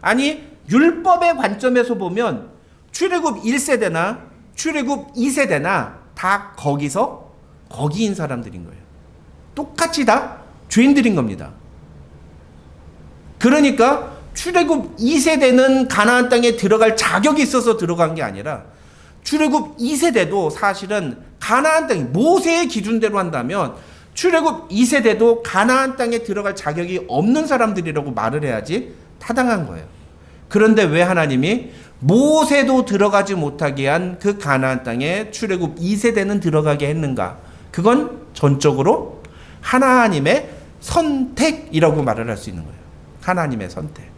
Speaker 1: 아니 율법의 관점에서 보면 출애굽 1세대나 출애굽 2세대나 다 거기인 사람들인 거예요. 똑같이 다 죄인들인 겁니다. 그러니까 출애굽 2세대는 가나안 땅에 들어갈 자격이 있어서 들어간 게 아니라 출애굽 2세대도 사실은 가나안 땅이 모세의 기준대로 한다면 출애굽 2세대도 가나안 땅에 들어갈 자격이 없는 사람들이라고 말을 해야지 타당한 거예요. 그런데 왜 하나님이 모세도 들어가지 못하게 한 그 가나안 땅에 출애굽 2세대는 들어가게 했는가? 그건 전적으로 하나님의 선택이라고 말을 할 수 있는 거예요. 하나님의 선택.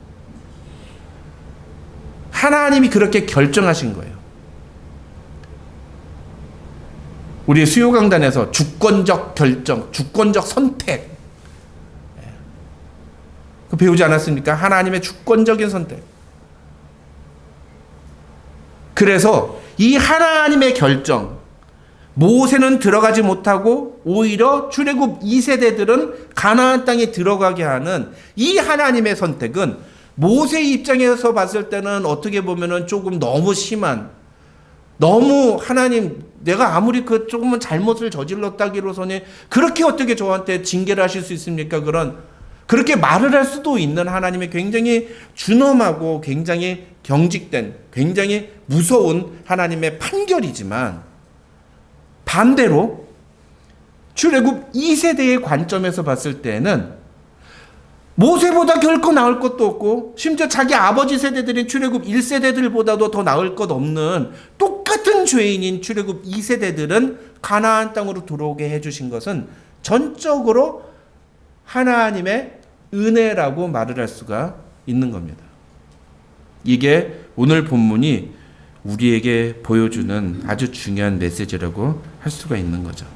Speaker 1: 하나님이 그렇게 결정하신 거예요. 우리 수요 강단에서 주권적 결정, 주권적 선택 그 배우지 않았습니까? 하나님의 주권적인 선택. 그래서 이 하나님의 결정, 모세는 들어가지 못하고 오히려 출애굽 2세대들은 가나안 땅에 들어가게 하는 이 하나님의 선택은 모세의 입장에서 봤을 때는 어떻게 보면은 조금 너무 심한, 너무 하나님 내가 아무리 그 조금은 잘못을 저질렀다기로서는 그렇게 어떻게 저한테 징계를 하실 수 있습니까? 그렇게 말을 할 수도 있는 하나님의 굉장히 준엄하고 굉장히 경직된, 굉장히 무서운 하나님의 판결이지만, 반대로 출애굽 2세대의 관점에서 봤을 때는 모세보다 결코 나을 것도 없고 심지어 자기 아버지 세대들인 출애굽 1세대들보다도 더 나을 것 없는 똑같은 죄인인 출애굽 2세대들은 가나안 땅으로 들어오게 해주신 것은 전적으로 하나님의 은혜라고 말을 할 수가 있는 겁니다. 이게 오늘 본문이 우리에게 보여주는 아주 중요한 메시지라고 할 수가 있는 거죠.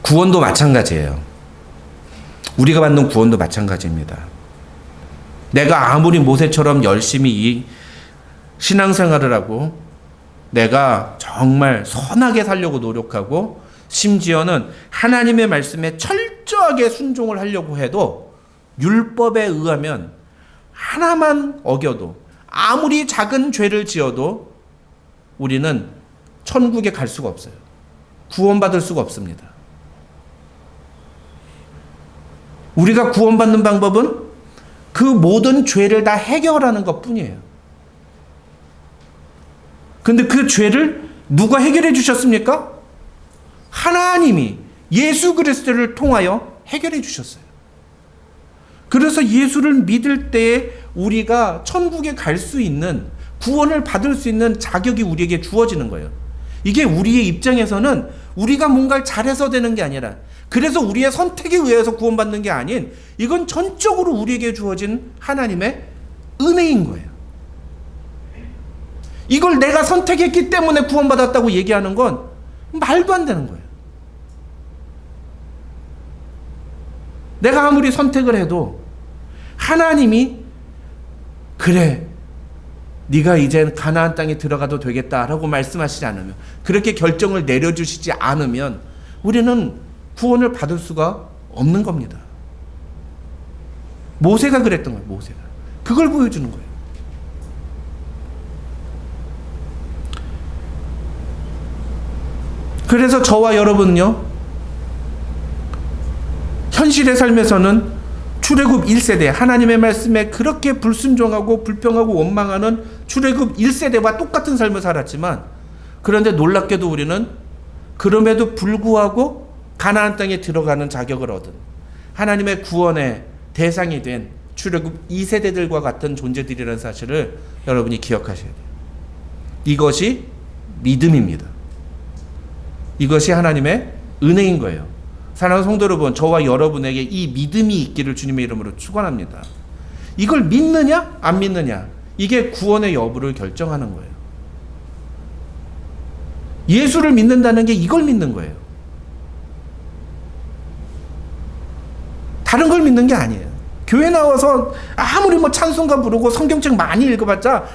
Speaker 1: 구원도 마찬가지예요. 우리가 받는 구원도 마찬가지입니다. 내가 아무리 모세처럼 열심히 이 신앙생활을 하고 내가 정말 선하게 살려고 노력하고 심지어는 하나님의 말씀에 철저하게 순종을 하려고 해도 율법에 의하면 하나만 어겨도 아무리 작은 죄를 지어도 우리는 천국에 갈 수가 없어요. 구원받을 수가 없습니다. 우리가 구원받는 방법은 그 모든 죄를 다 해결하는 것 뿐이에요. 근데 그 죄를 누가 해결해 주셨습니까? 하나님이 예수 그리스도를 통하여 해결해 주셨어요. 그래서 예수를 믿을 때에 우리가 천국에 갈 수 있는, 구원을 받을 수 있는 자격이 우리에게 주어지는 거예요. 이게 우리의 입장에서는 우리가 뭔가를 잘해서 되는 게 아니라, 그래서 우리의 선택에 의해서 구원받는 게 아닌, 이건 전적으로 우리에게 주어진 하나님의 은혜인 거예요. 이걸 내가 선택했기 때문에 구원받았다고 얘기하는 건 말도 안 되는 거예요. 내가 아무리 선택을 해도 하나님이 그래, 네가 이제 가나안 땅에 들어가도 되겠다라고 말씀하시지 않으면, 그렇게 결정을 내려주시지 않으면 우리는 구원을 받을 수가 없는 겁니다. 모세가 그랬던 거예요. 모세가 그걸 보여주는 거예요. 그래서 저와 여러분은요, 현실의 삶에서는 출애굽 1세대, 하나님의 말씀에 그렇게 불순종하고 불평하고 원망하는 출애굽 1세대와 똑같은 삶을 살았지만, 그런데 놀랍게도 우리는 그럼에도 불구하고 가나안 땅에 들어가는 자격을 얻은, 하나님의 구원의 대상이 된 출애굽 2세대들과 같은 존재들이라는 사실을 여러분이 기억하셔야 돼요. 이것이 믿음입니다. 이것이 하나님의 은혜인 거예요. 사랑하는 성도 여러분, 저와 여러분에게 이 믿음이 있기를 주님의 이름으로 축원합니다. 이걸 믿느냐 안 믿느냐, 이게 구원의 여부를 결정하는 거예요. 예수를 믿는다는 게 이걸 믿는 거예요. 다른 걸 믿는 게 아니에요. 교회 나와서 아무리 찬송가 부르고 성경책 많이 읽어봤자,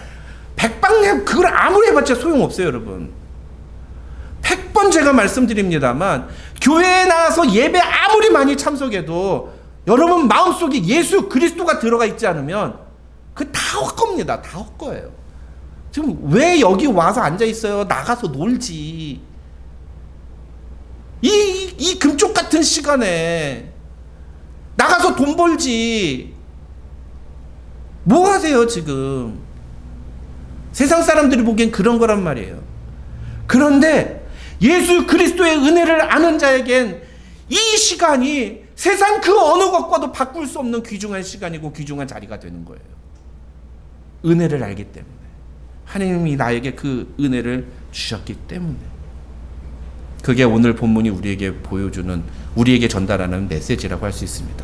Speaker 1: 백방 그걸 아무리 해봤자 소용없어요, 여러분. 100번 제가 말씀드립니다만, 교회에 나와서 예배 아무리 많이 참석해도 여러분 마음속에 예수 그리스도가 들어가 있지 않으면 그 다 헛겁니다. 다 헛거예요. 지금 왜 여기 와서 앉아 있어요? 나가서 놀지. 이 금쪽 같은 시간에 나가서 돈 벌지. 뭐 하세요 지금? 세상 사람들이 보기엔 그런 거란 말이에요. 그런데 예수 그리스도의 은혜를 아는 자에겐 이 시간이 세상 그 어느 것과도 바꿀 수 없는 귀중한 시간이고 귀중한 자리가 되는 거예요. 은혜를 알기 때문에. 하나님이 나에게 그 은혜를 주셨기 때문에. 그게 오늘 본문이 우리에게 보여주는, 우리에게 전달하는 메시지라고 할 수 있습니다.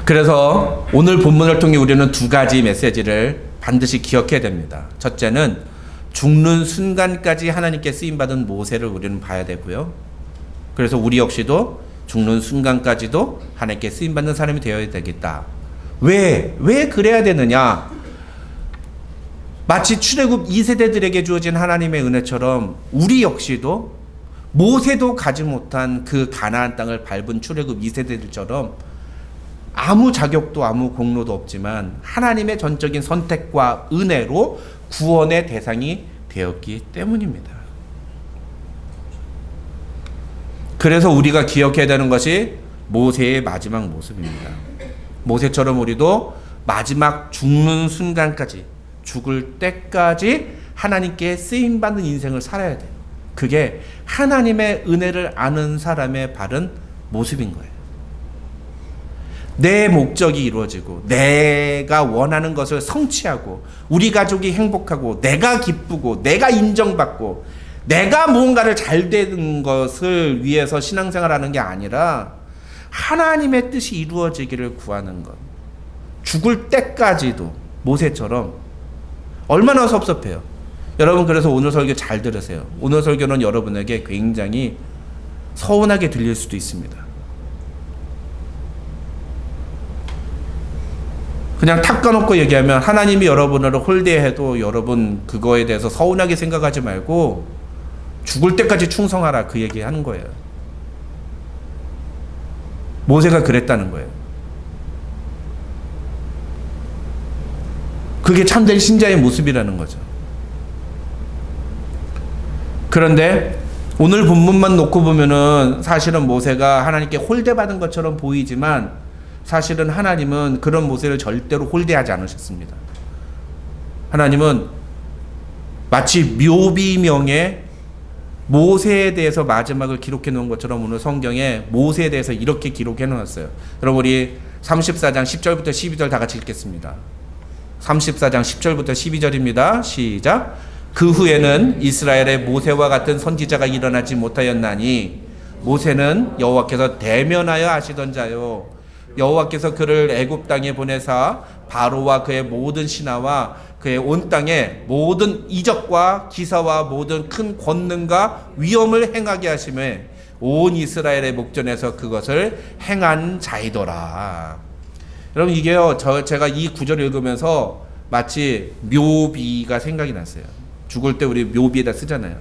Speaker 1: 그래서 오늘 본문을 통해 우리는 두 가지 메시지를 반드시 기억해야 됩니다. 첫째는 죽는 순간까지 하나님께 쓰임받은 모세를 우리는 봐야 되고요. 그래서 우리 역시도 죽는 순간까지도 하나님께 쓰임받는 사람이 되어야 되겠다. 왜 그래야 되느냐? 마치 출애굽 2세대들에게 주어진 하나님의 은혜처럼 우리 역시도 모세도 가지 못한 그 가나안 땅을 밟은 출애굽 2세대들처럼 아무 자격도 아무 공로도 없지만 하나님의 전적인 선택과 은혜로 구원의 대상이 되었기 때문입니다. 그래서 우리가 기억해야 되는 것이 모세의 마지막 모습입니다. 모세처럼 우리도 마지막 죽는 순간까지, 죽을 때까지 하나님께 쓰임받는 인생을 살아야 돼요. 그게 하나님의 은혜를 아는 사람의 바른 모습인 거예요. 내 목적이 이루어지고 내가 원하는 것을 성취하고 우리 가족이 행복하고 내가 기쁘고 내가 인정받고 내가 무언가를 잘 되는 것을 위해서 신앙생활하는 게 아니라 하나님의 뜻이 이루어지기를 구하는 것. 죽을 때까지도 모세처럼. 얼마나 섭섭해요. 여러분, 그래서 오늘 설교 잘 들으세요. 오늘 설교는 여러분에게 굉장히 서운하게 들릴 수도 있습니다. 그냥 탁 까놓고 얘기하면 하나님이 여러분을 홀대해도 여러분 그거에 대해서 서운하게 생각하지 말고 죽을 때까지 충성하라, 그 얘기 하는 거예요. 모세가 그랬다는 거예요. 그게 참된 신자의 모습이라는 거죠. 그런데 오늘 본문만 놓고 보면은 사실은 모세가 하나님께 홀대받은 것처럼 보이지만 사실은 하나님은 그런 모세를 절대로 홀대하지 않으셨습니다. 하나님은 마치 묘비명에 모세에 대해서 마지막을 기록해 놓은 것처럼 오늘 성경에 모세에 대해서 이렇게 기록해 놓았어요. 여러분, 우리 34장 10절부터 12절 다 같이 읽겠습니다. 34장 10절부터 12절입니다. 시작. 그 후에는 이스라엘의 모세와 같은 선지자가 일어나지 못하였나니 모세는 여호와께서 대면하여 하시던 자요, 여호와께서 그를 애굽 땅에 보내사 바로와 그의 모든 신하와 그의 온 땅에 모든 이적과 기사와 모든 큰 권능과 위엄을 행하게 하심에 온 이스라엘의 목전에서 그것을 행한 자이더라. 여러분, 이게요, 제가 이 구절을 읽으면서 마치 묘비가 생각이 났어요. 죽을 때 우리 묘비에다 쓰잖아요.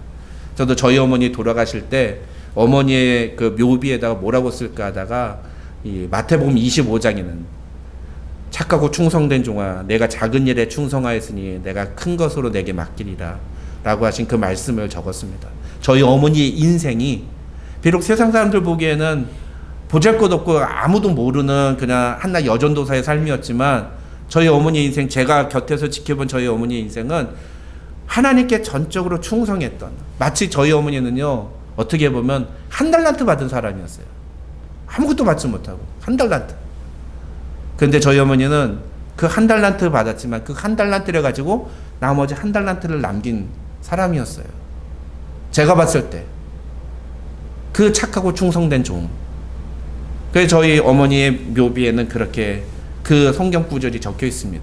Speaker 1: 저도 저희 어머니 돌아가실 때 어머니의 그 묘비에다가 뭐라고 쓸까 하다가 이 마태복음 25장에는 착하고 충성된 종아, 내가 작은 일에 충성하였으니 내가 큰 것으로 내게 맡기리라 라고 하신 그 말씀을 적었습니다. 저희 어머니의 인생이 비록 세상 사람들 보기에는 보잘것없고 아무도 모르는 그냥 한낱 여전도사의 삶이었지만, 저희 어머니의 인생, 제가 곁에서 지켜본 저희 어머니의 인생은 하나님께 전적으로 충성했던, 마치 저희 어머니는요, 어떻게 보면 한 달란트 받은 사람이었어요. 아무것도 받지 못하고 한 달란트. 그런데 저희 어머니는 그 한 달란트 받았지만 그 한 달란트를 가지고 나머지 한 달란트를 남긴 사람이었어요. 제가 봤을 때 그 착하고 충성된 종. 그래서 저희 어머니의 묘비에는 그렇게 그 성경 구절이 적혀 있습니다.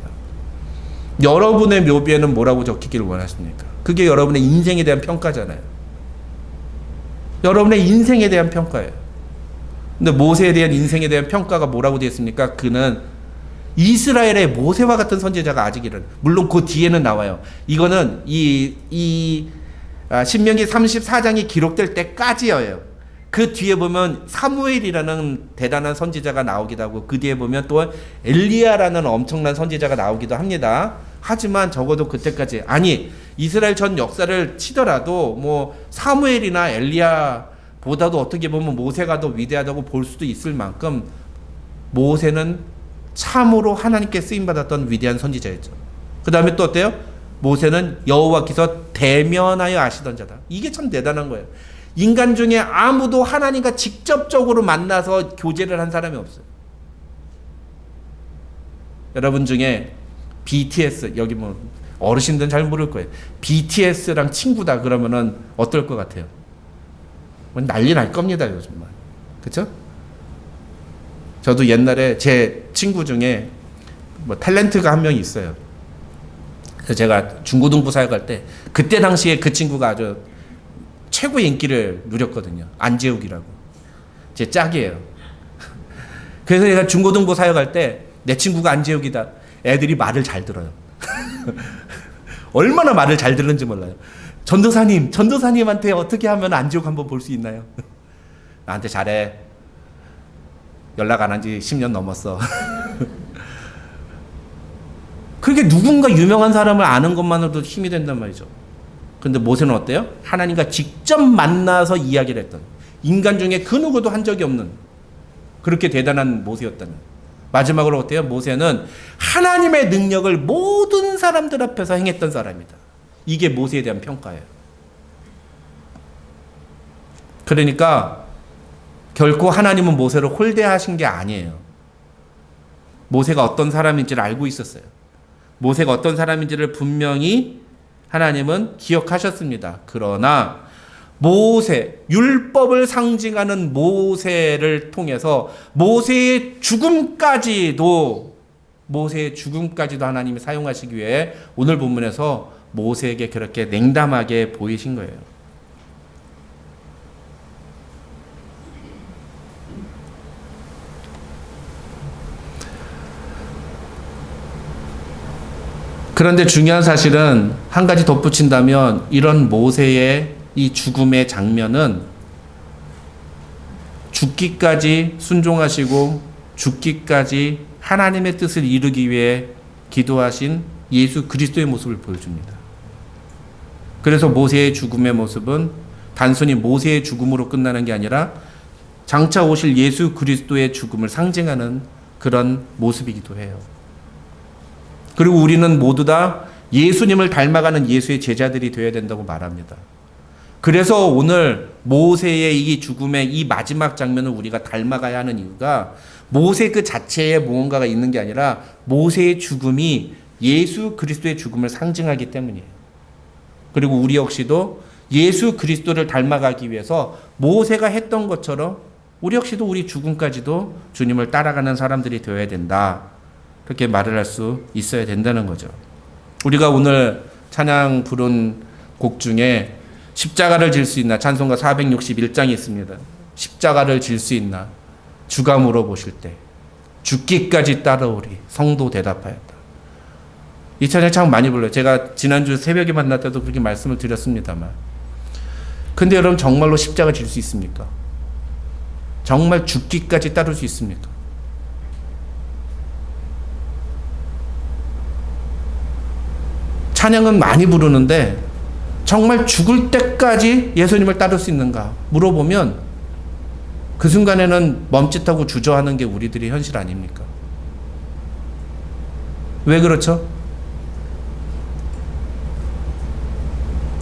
Speaker 1: 여러분의 묘비에는 뭐라고 적히기를 원하십니까? 그게 여러분의 인생에 대한 평가잖아요. 여러분의 인생에 대한 평가예요. 근데 모세에 대한 인생에 대한 평가가 뭐라고 되어 있습니까? 그는 이스라엘의 모세와 같은 선지자가 아직 이른, 물론 그 뒤에는 나와요. 이거는 신명기 34장이 기록될 때까지예요. 그 뒤에 보면 사무엘이라는 대단한 선지자가 나오기도 하고, 그 뒤에 보면 또 엘리야라는 엄청난 선지자가 나오기도 합니다. 하지만 적어도 그때까지, 아니 이스라엘 전 역사를 치더라도 뭐 사무엘이나 엘리야보다도 어떻게 보면 모세가 더 위대하다고 볼 수도 있을 만큼 모세는 참으로 하나님께 쓰임받았던 위대한 선지자였죠. 그 다음에 또 어때요? 모세는 여호와께서 대면하여 아시던 자다. 이게 참 대단한 거예요. 인간 중에 아무도 하나님과 직접적으로 만나서 교제를 한 사람이 없어요. 여러분 중에 BTS, 여기 뭐 어르신들은 잘 모를 거예요. BTS랑 친구다 그러면은 어떨 것 같아요? 난리 날 겁니다, 요즘만. 그쵸? 저도 옛날에 제 친구 중에 뭐 탤런트가 한 명이 있어요. 그래서 제가 중고등부 사역할 때, 그때 당시에 그 친구가 아주 최고의 인기를 누렸거든요. 안재욱이라고. 제 짝이에요. 그래서 제가 중고등부 사역할 때 내 친구가 안재욱이다. 애들이 말을 잘 들어요. 얼마나 말을 잘 듣는지 몰라요. 전도사님한테 어떻게 하면 안재욱 한번 볼 수 있나요? 나한테 잘해. 연락 안 한 지 10년 넘었어. 그렇게 누군가 유명한 사람을 아는 것만으로도 힘이 된단 말이죠. 그런데 모세는 어때요? 하나님과 직접 만나서 이야기를 했던, 인간 중에 그 누구도 한 적이 없는 그렇게 대단한 모세였다면, 마지막으로 어때요? 모세는 하나님의 능력을 모든 사람들 앞에서 행했던 사람이다. 이게 모세에 대한 평가예요. 그러니까 결코 하나님은 모세를 홀대하신 게 아니에요. 모세가 어떤 사람인지를 알고 있었어요. 모세가 어떤 사람인지를 분명히 하나님은 기억하셨습니다. 그러나 모세, 율법을 상징하는 모세를 통해서 모세의 죽음까지도 하나님이 사용하시기 위해 오늘 본문에서 모세에게 그렇게 냉담하게 보이신 거예요. 그런데 중요한 사실은 한 가지 덧붙인다면, 이런 모세의 이 죽음의 장면은 죽기까지 순종하시고 죽기까지 하나님의 뜻을 이루기 위해 기도하신 예수 그리스도의 모습을 보여줍니다. 그래서 모세의 죽음의 모습은 단순히 모세의 죽음으로 끝나는 게 아니라 장차 오실 예수 그리스도의 죽음을 상징하는 그런 모습이기도 해요. 그리고 우리는 모두 다 예수님을 닮아가는 예수의 제자들이 되어야 된다고 말합니다. 그래서 오늘 모세의 이 죽음의 이 마지막 장면을 우리가 닮아가야 하는 이유가, 모세 그 자체에 무언가가 있는 게 아니라 모세의 죽음이 예수 그리스도의 죽음을 상징하기 때문이에요. 그리고 우리 역시도 예수 그리스도를 닮아가기 위해서 모세가 했던 것처럼 우리 역시도 우리 죽음까지도 주님을 따라가는 사람들이 되어야 된다
Speaker 2: 그렇게 말을 할 수 있어야 된다는 거죠. 우리가 오늘 찬양 부른 곡 중에 십자가를 질 수 있나 찬송가 461장이 있습니다. 십자가를 질 수 있나 주가 물어보실 때 죽기까지 따라오리 성도 대답하였다. 이 찬양 참 많이 불러요. 제가 지난주 새벽에 만날 때도 그렇게 말씀을 드렸습니다만, 근데 여러분 정말로 십자가 질 수 있습니까? 정말 죽기까지 따를 수 있습니까? 찬양은 많이 부르는데 정말 죽을 때까지 예수님을 따를 수 있는가 물어보면 그 순간에는 멈칫하고 주저하는 게 우리들의 현실 아닙니까? 왜 그렇죠?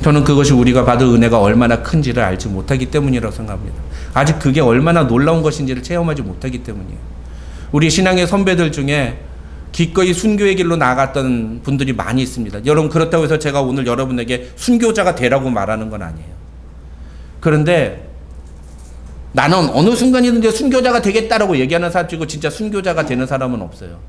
Speaker 2: 저는 그것이 우리가 받을 은혜가 얼마나 큰지를 알지 못하기 때문이라고 생각합니다. 아직 그게 얼마나 놀라운 것인지를 체험하지 못하기 때문이에요. 우리 신앙의 선배들 중에 기꺼이 순교의 길로 나아갔던 분들이 많이 있습니다. 여러분, 그렇다고 해서 제가 오늘 여러분에게 순교자가 되라고 말하는 건 아니에요. 그런데 나는 어느 순간이든지 순교자가 되겠다라고 얘기하는 사람 치고 진짜 순교자가 되는 사람은 없어요.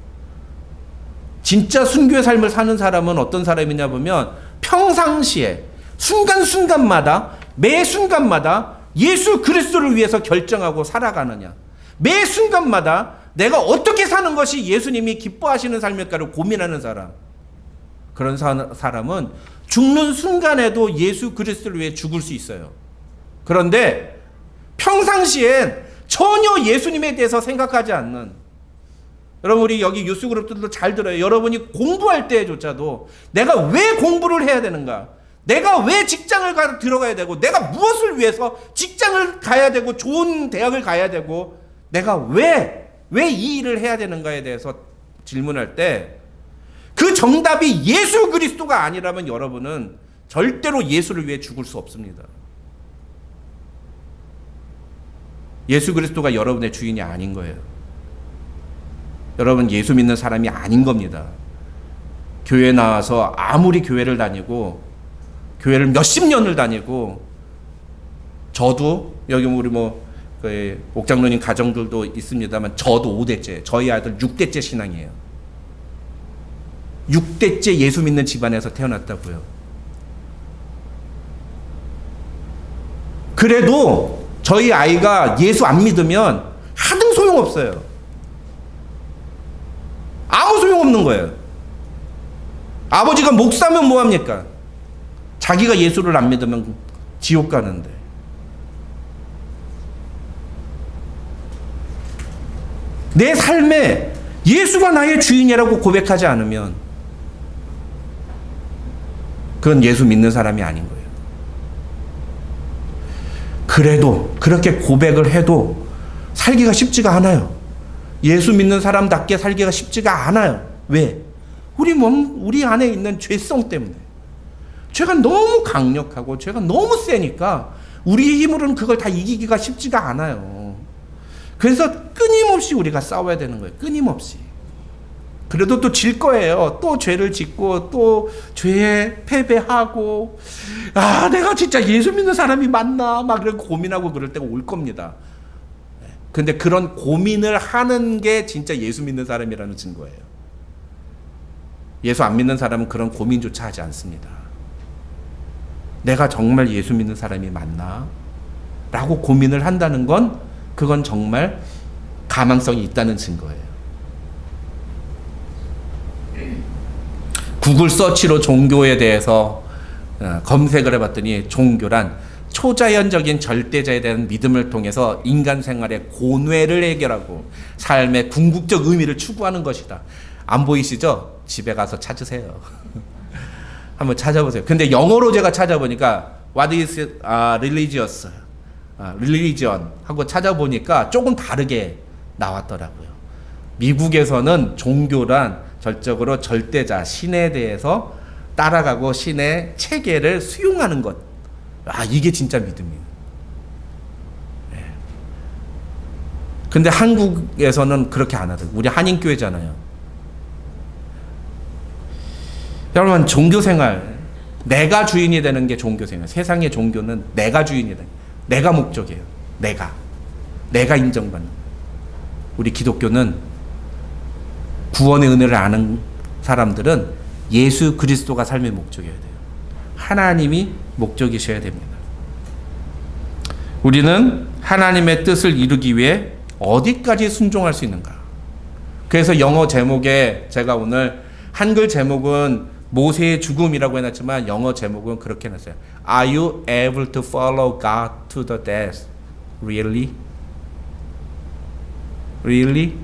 Speaker 2: 진짜 순교의 삶을 사는 사람은 어떤 사람이냐 보면 평상시에 순간순간마다 매 순간마다 예수 그리스도를 위해서 결정하고 살아가느냐, 매 순간마다 내가 어떻게 사는 것이 예수님이 기뻐하시는 삶일까를 고민하는 사람, 그런 사람은 죽는 순간에도 예수 그리스도를 위해 죽을 수 있어요. 그런데 평상시엔 전혀 예수님에 대해서 생각하지 않는, 여러분 우리 여기 유스그룹들도 잘 들어요. 여러분이 공부할 때조차도 내가 왜 공부를 해야 되는가, 내가 왜 직장을 들어가야 되고, 내가 무엇을 위해서 직장을 가야 되고 좋은 대학을 가야 되고, 내가 왜 이 일을 해야 되는가에 대해서 질문할 때 그 정답이 예수 그리스도가 아니라면 여러분은 절대로 예수를 위해 죽을 수 없습니다. 예수 그리스도가 여러분의 주인이 아닌 거예요. 여러분 예수 믿는 사람이 아닌 겁니다. 교회 나와서 아무리 교회를 다니고 교회를 몇십 년을 다니고, 저도 여기 우리 옥장로님 가정들도 있습니다만 저도 5대째, 저희 아들 6대째 신앙이에요. 6대째 예수 믿는 집안에서 태어났다고요. 그래도 저희 아이가 예수 안 믿으면 하등 소용없어요. 아무 소용없는 거예요. 아버지가 목사면 뭐합니까? 자기가 예수를 안 믿으면 지옥 가는데. 내 삶에 예수가 나의 주인이라고 고백하지 않으면 그건 예수 믿는 사람이 아닌 거예요. 그래도 그렇게 고백을 해도 살기가 쉽지가 않아요. 예수 믿는 사람답게 살기가 쉽지가 않아요. 왜? 우리 몸, 우리 안에 있는 죄성 때문에. 죄가 너무 강력하고 죄가 너무 세니까 우리의 힘으로는 그걸 다 이기기가 쉽지가 않아요. 그래서 끊임없이 우리가 싸워야 되는 거예요. 끊임없이. 그래도 또 질 거예요. 또 죄를 짓고 또 죄에 패배하고, 아 내가 진짜 예수 믿는 사람이 맞나 막 그렇게 고민하고 그럴 때가 올 겁니다. 근데 그런 고민을 하는 게 진짜 예수 믿는 사람이라는 증거예요. 예수 안 믿는 사람은 그런 고민조차 하지 않습니다. 내가 정말 예수 믿는 사람이 맞나? 라고 고민을 한다는 건 그건 정말 가망성이 있다는 증거예요. 구글 서치로 종교에 대해서 검색을 해봤더니 종교란 초자연적인 절대자에 대한 믿음을 통해서 인간 생활의 고뇌를 해결하고 삶의 궁극적 의미를 추구하는 것이다. 안 보이시죠? 집에 가서 찾으세요. 한번 찾아보세요. 근데 영어로 제가 찾아보니까 What is religious? religion 하고 찾아보니까 조금 다르게 나왔더라고요. 미국에서는 종교란 절적으로 절대자, 신에 대해서 따라가고 신의 체계를 수용하는 것. 아, 이게 진짜 믿음이에요. 네. 근데 한국에서는 그렇게 안 하더라고요. 우리 한인교회잖아요. 여러분, 종교생활, 내가 주인이 되는 게 종교생활. 세상의 종교는 내가 주인이 되는, 내가 목적이에요. 내가 인정받는. 우리 기독교는 구원의 은혜를 아는 사람들은 예수 그리스도가 삶의 목적이어야 돼요. 하나님이 목적이셔야 됩니다. 우리는 하나님의 뜻을 이루기 위해 어디까지 순종할 수 있는가? 그래서 영어 제목에 제가 오늘 한글 제목은 모세의 죽음이라고 해놨지만 영어 제목은 그렇게 해놨어요. Are you able to follow God to the death? Really? Really?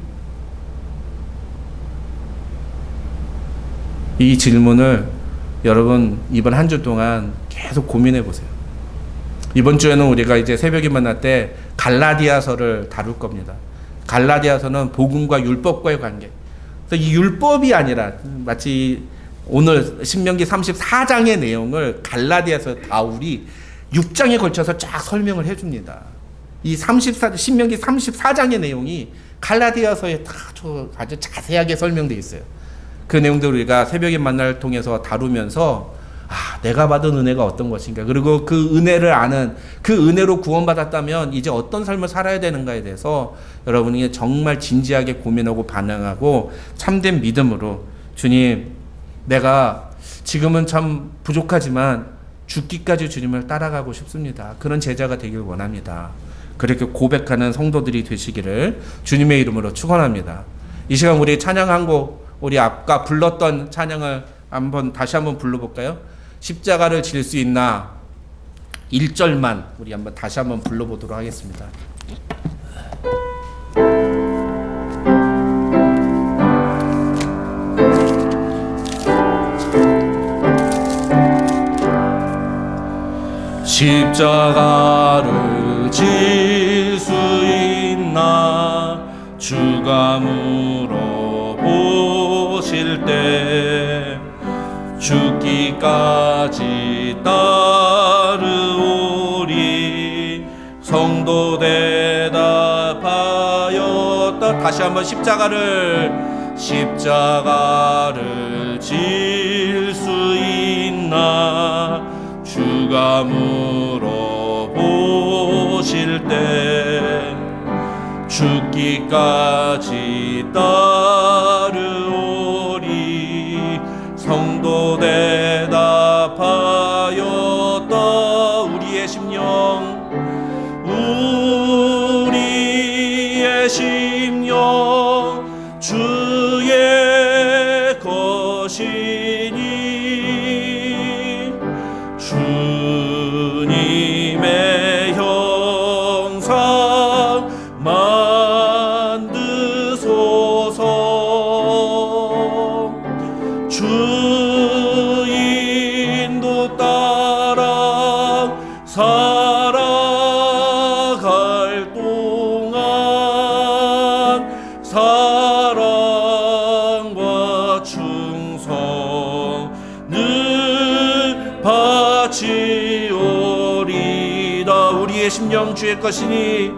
Speaker 2: 이 질문을 여러분 이번 한 주 동안 계속 고민해 보세요. 이번 주에는 우리가 이제 새벽에 만날 때 갈라디아서를 다룰 겁니다. 갈라디아서는 복음과 율법과의 관계. 그래서 이 율법이 아니라 마치 오늘 신명기 34장의 내용을 갈라디아서 바울이 6장에 걸쳐서 쫙 설명을 해줍니다. 이 신명기 34장의 내용이 갈라디아서에 다 아주 자세하게 설명되어 있어요. 그 내용들 우리가 새벽에 만날 통해서 다루면서 내가 받은 은혜가 어떤 것인가, 그리고 그 은혜를 아는, 그 은혜로 구원받았다면 이제 어떤 삶을 살아야 되는가에 대해서 여러분이 정말 진지하게 고민하고 반응하고 참된 믿음으로 주님, 내가 지금은 참 부족하지만 죽기까지 주님을 따라가고 싶습니다. 그런 제자가 되길 원합니다. 그렇게 고백하는 성도들이 되시기를 주님의 이름으로 축원합니다. 이 시간 우리 찬양 한 곡, 우리 아까 불렀던 찬양을 다시 한번 불러볼까요? 십자가를 질 수 있나 1절만 우리 다시 한번 불러보도록 하겠습니다. 십자가를 질 수 있나 주가 물어보실 때 죽기까지 따르오리. 성도 대답하였다. 다시 한번 십자가를 질 수 있나 주가 물어보실 때 죽기까지 따르오리. 성도 대답하였다. 우리의 심령 주의 것이니 주님의 형상 만드소서. 주인도 따라 살아갈 동안 사랑과 충성을 바치오리다. 우리의 심령 주의 것이니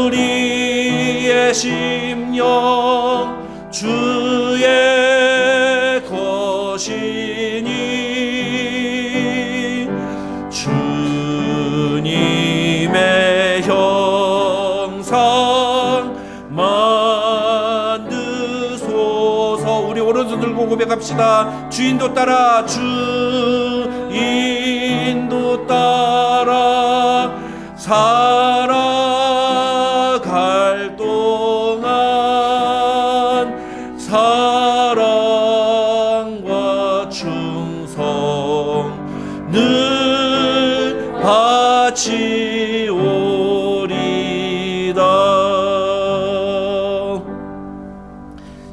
Speaker 2: 우리의 심령 주의 것이니 주님의 형상 만드소서. 우리 오른손 들고 고백합시다. 주인도 따라 살아갈 동안 사랑과 충성을 바치오리다.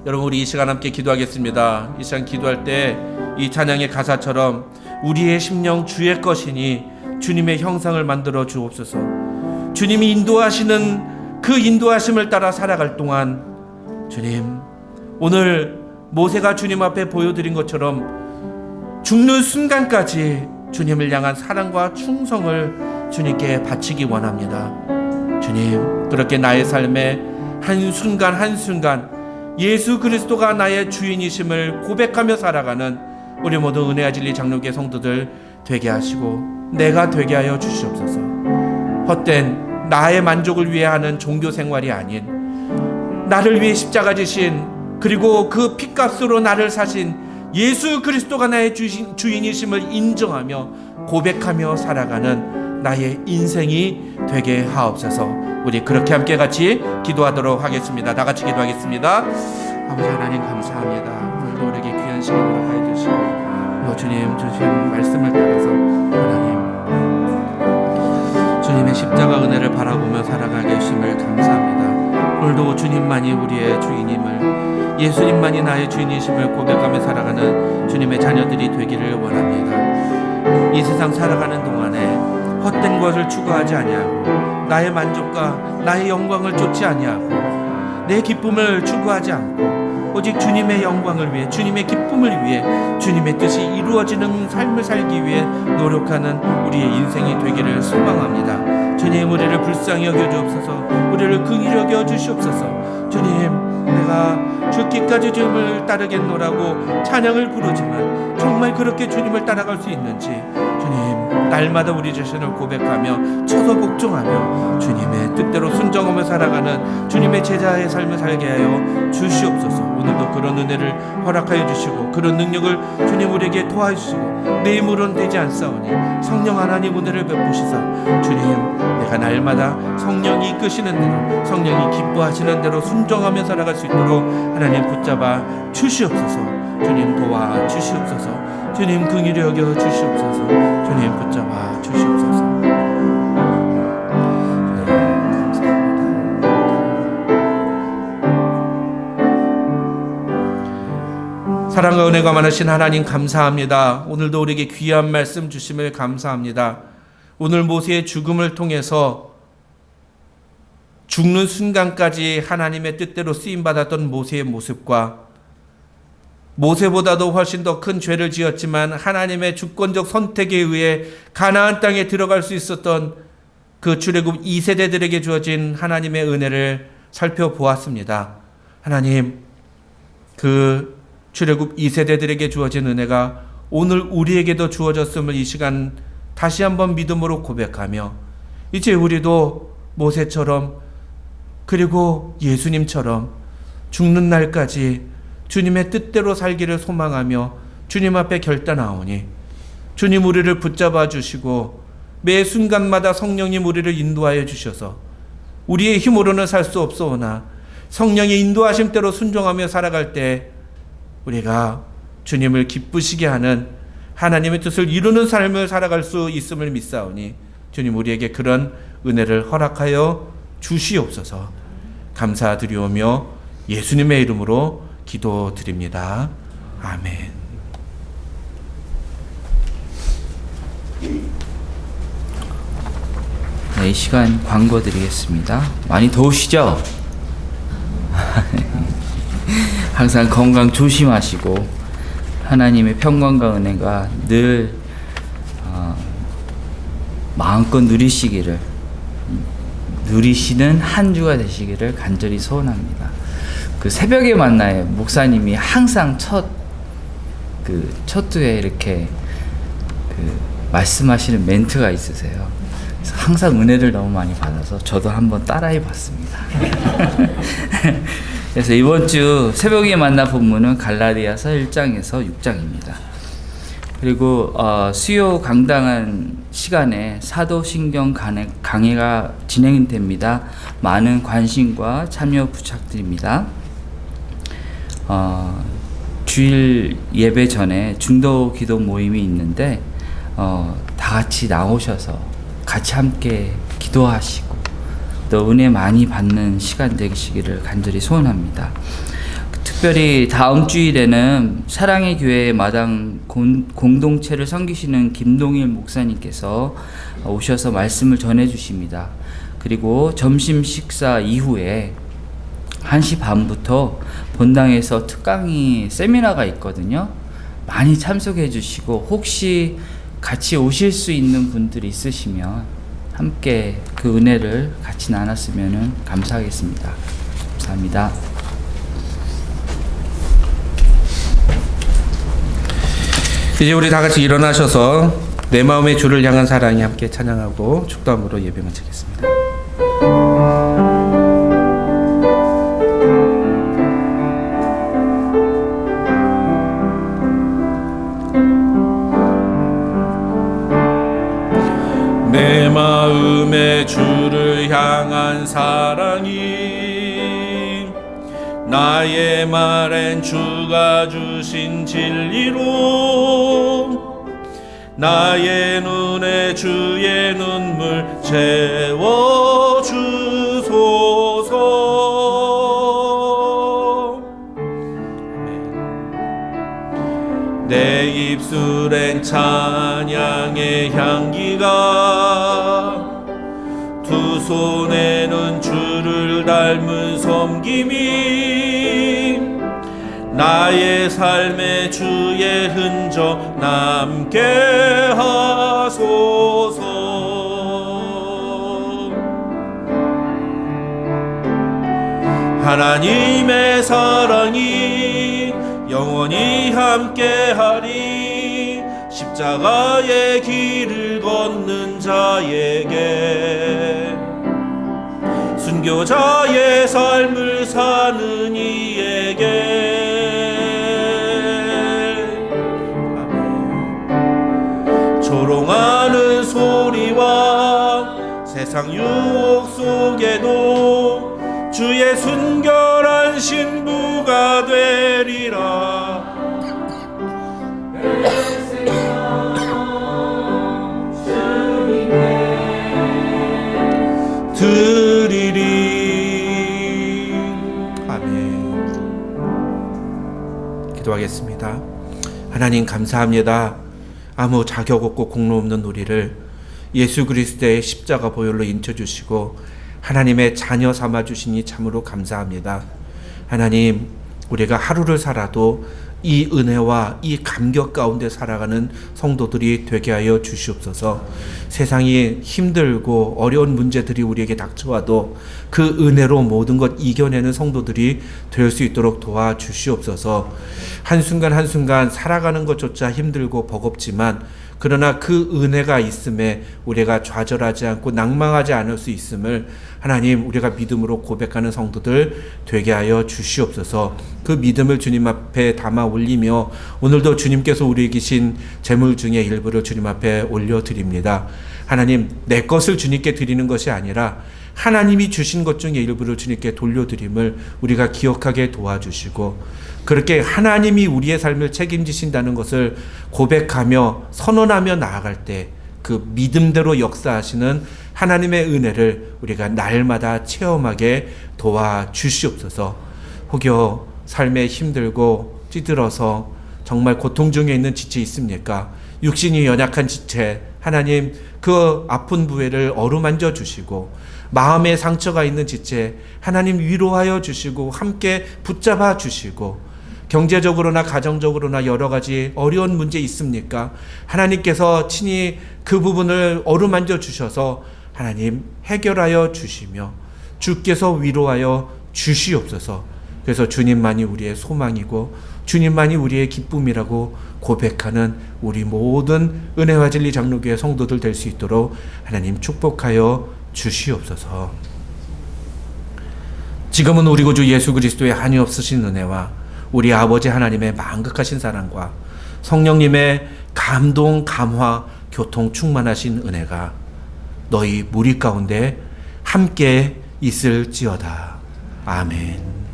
Speaker 2: 여러분, 우리 이 시간 함께 기도하겠습니다. 이 시간 기도할 때 이 찬양의 가사처럼 우리의 심령 주의 것이니 주님의 형상을 만들어 주옵소서. 주님이 인도하시는 그 인도하심을 따라 살아갈 동안 주님, 오늘 모세가 주님 앞에 보여드린 것처럼 죽는 순간까지 주님을 향한 사랑과 충성을 주님께 바치기 원합니다. 주님, 그렇게 나의 삶의 한순간 한순간 예수 그리스도가 나의 주인이심을 고백하며 살아가는 우리 모두 은혜와 진리 장로교회 성도들 되게 하시고 내가 되게 하여 주시옵소서. 헛된 나의 만족을 위해 하는 종교 생활이 아닌 나를 위해 십자가 지신, 그리고 그 핏값으로 나를 사신 예수 그리스도가 나의 주인이심을 인정하며 고백하며 살아가는 나의 인생이 되게 하옵소서. 우리 그렇게 함께 같이 기도하도록 하겠습니다. 다 같이 기도하겠습니다. 아버지 하나님 감사합니다. 오늘도 우리에게 귀한 시간을 허락하여 주시고 주님 주신 말씀을 따라서 하나님 주님의 십자가 은혜를 바라보며 살아가게 하심을 감사합니다. 오늘도 주님만이 우리의 주인임을, 예수님만이 나의 주인이심을 고백하며 살아가는 주님의 자녀들이 되기를 원합니다. 이 세상 살아가는 동안에 헛된 것을 추구하지 아니하고 나의 만족과 나의 영광을 쫓지 아니하고 내 기쁨을 추구하지 않고 오직 주님의 영광을 위해, 주님의 기쁨을 위해, 주님의 뜻이 이루어지는 삶을 살기 위해 노력하는 우리의 인생이 되기를 소망합니다. 주님, 우리를 불쌍히 여겨주옵소서. 우리를 긍휼히 여겨주시옵소서. 주님, 내가 죽기까지 주님을 따르겠노라고 찬양을 부르지만 정말 그렇게 주님을 따라갈 수 있는지 주님, 날마다 우리 자신을 고백하며 처소 복종하며 주님의 뜻대로 순종하며 살아가는 주님의 제자의 삶을 살게 하여 주시옵소서. 오늘도 그런 은혜를 허락하여 주시고 그런 능력을 주님 우리에게 도와주시고 내 힘으로는 되지 않사오니 성령 하나님 은혜를 베푸시사 주님, 내가 날마다 성령이 이끄시는 대로, 성령이 기뻐하시는 대로 순종하며 살아갈 수 있도록 하나님 붙잡아 주시옵소서. 주님 도와 주시옵소서. 주님 긍휼히 여겨 주시옵소서. 주님 붙잡아 주시옵소서. 사랑과 은혜가 많으신 하나님 감사합니다. 오늘도 우리에게 귀한 말씀 주심을 감사합니다. 오늘 모세의 죽음을 통해서 죽는 순간까지 하나님의 뜻대로 쓰임받았던 모세의 모습과 모세보다도 훨씬 더 큰 죄를 지었지만 하나님의 주권적 선택에 의해 가나안 땅에 들어갈 수 있었던 그 출애굽 2세대들에게 주어진 하나님의 은혜를 살펴보았습니다. 하나님, 그 출애굽 2세대들에게 주어진 은혜가 오늘 우리에게도 주어졌음을 이 시간 다시 한번 믿음으로 고백하며 이제 우리도 모세처럼 그리고 예수님처럼 죽는 날까지 주님의 뜻대로 살기를 소망하며 주님 앞에 결단하오니 주님 우리를 붙잡아 주시고 매 순간마다 성령님 우리를 인도하여 주셔서 우리의 힘으로는 살 수 없사오나 성령의 인도하심대로 순종하며 살아갈 때 우리가 주님을 기쁘시게 하는 하나님의 뜻을 이루는 삶을 살아갈 수 있음을 믿사오니 주님 우리에게 그런 은혜를 허락하여 주시옵소서. 감사드리오며 예수님의 이름으로 기도드립니다. 아멘.
Speaker 4: 네, 이 시간 광고 드리겠습니다. 많이 더우시죠? 항상 건강 조심하시고 하나님의 평강과 은혜가 늘 마음껏 누리시는 한 주가 되시기를 간절히 소원합니다. 그 새벽에 만나요. 목사님이 항상 첫 주에 이렇게 말씀하시는 멘트가 있으세요. 그래서 항상 은혜를 너무 많이 받아서 저도 한번 따라해 봤습니다. 그래서 이번 주 새벽에 만나 본문은 갈라디아서 1장에서 6장입니다. 그리고 수요 강당한 시간에 사도신경 강해가 진행됩니다. 많은 관심과 참여 부탁드립니다. 주일 예배 전에 중도 기도 모임이 있는데 다 같이 나오셔서 같이 함께 기도하시고 또 은혜 많이 받는 시간 되시기를 간절히 소원합니다. 특별히 다음 주일에는 사랑의 교회 마당 공동체를 섬기시는 김동일 목사님께서 오셔서 말씀을 전해 주십니다. 그리고 점심 식사 이후에 1시 반부터 본당에서 특강이 세미나가 있거든요. 많이 참석해 주시고 혹시 같이 오실 수 있는 분들이 있으시면 함께 그 은혜를 같이 나눴으면 감사하겠습니다. 감사합니다.
Speaker 2: 이제 우리 다 같이 일어나셔서 내 마음의 주를 향한 사랑이 함께 찬양하고 축도함으로 예배 마치겠습니다. 내 마음에 주를 향한 사랑이 나의 말엔 주가 주신 진리로 나의 눈에 주의 눈물 채워주소서. 내 입술엔 찬양의 향기가 두 손에는 주를 닮은 섬김이 나의 삶에 주의 흔적 남게 하소서. 하나님의 사랑이 영원히 함께하리. 십자가의 길을 걷는 자에게 순교자의 삶을 사는 이에게 조롱하는 소리와 세상 유혹 속에도 주의 순결한 신부가 되리라. 드리리. 아멘. 기도하겠습니다. 하나님 감사합니다. 아무 자격 없고 공로 없는 우리를 예수 그리스도의 십자가 보혈로 인쳐주시고 하나님의 자녀 삼아주시니 참으로 감사합니다. 하나님, 우리가 하루를 살아도 이 은혜와 이 감격 가운데 살아가는 성도들이 되게 하여 주시옵소서. 세상이 힘들고 어려운 문제들이 우리에게 닥쳐와도 그 은혜로 모든 것 이겨내는 성도들이 될 수 있도록 도와주시옵소서. 한순간 한순간 살아가는 것조차 힘들고 버겁지만 그러나 그 은혜가 있음에 우리가 좌절하지 않고 낭망하지 않을 수 있음을 하나님 우리가 믿음으로 고백하는 성도들 되게 하여 주시옵소서. 그 믿음을 주님 앞에 담아 올리며 오늘도 주님께서 우리에게 주신 재물 중에 일부를 주님 앞에 올려드립니다. 하나님, 내 것을 주님께 드리는 것이 아니라 하나님이 주신 것 중에 일부를 주님께 돌려드림을 우리가 기억하게 도와주시고 그렇게 하나님이 우리의 삶을 책임지신다는 것을 고백하며 선언하며 나아갈 때 그 믿음대로 역사하시는 하나님의 은혜를 우리가 날마다 체험하게 도와주시옵소서. 혹여 삶에 힘들고 찌들어서 정말 고통 중에 있는 지체 있습니까? 육신이 연약한 지체, 하나님 그 아픈 부위를 어루만져 주시고 마음에 상처가 있는 지체 하나님 위로하여 주시고 함께 붙잡아 주시고 경제적으로나 가정적으로나 여러 가지 어려운 문제 있습니까? 하나님께서 친히 그 부분을 어루만져 주셔서 하나님 해결하여 주시며 주께서 위로하여 주시옵소서. 그래서 주님만이 우리의 소망이고 주님만이 우리의 기쁨이라고 고백하는 우리 모든 은혜와 진리 장로교회 성도들 될 수 있도록 하나님 축복하여 주시옵소서. 지금은 우리 구주 예수 그리스도의 한이 없으신 은혜와 우리 아버지 하나님의 만극하신 사랑과 성령님의 감동, 감화, 교통 충만하신 은혜가 너희 무리 가운데 함께 있을지어다. 아멘.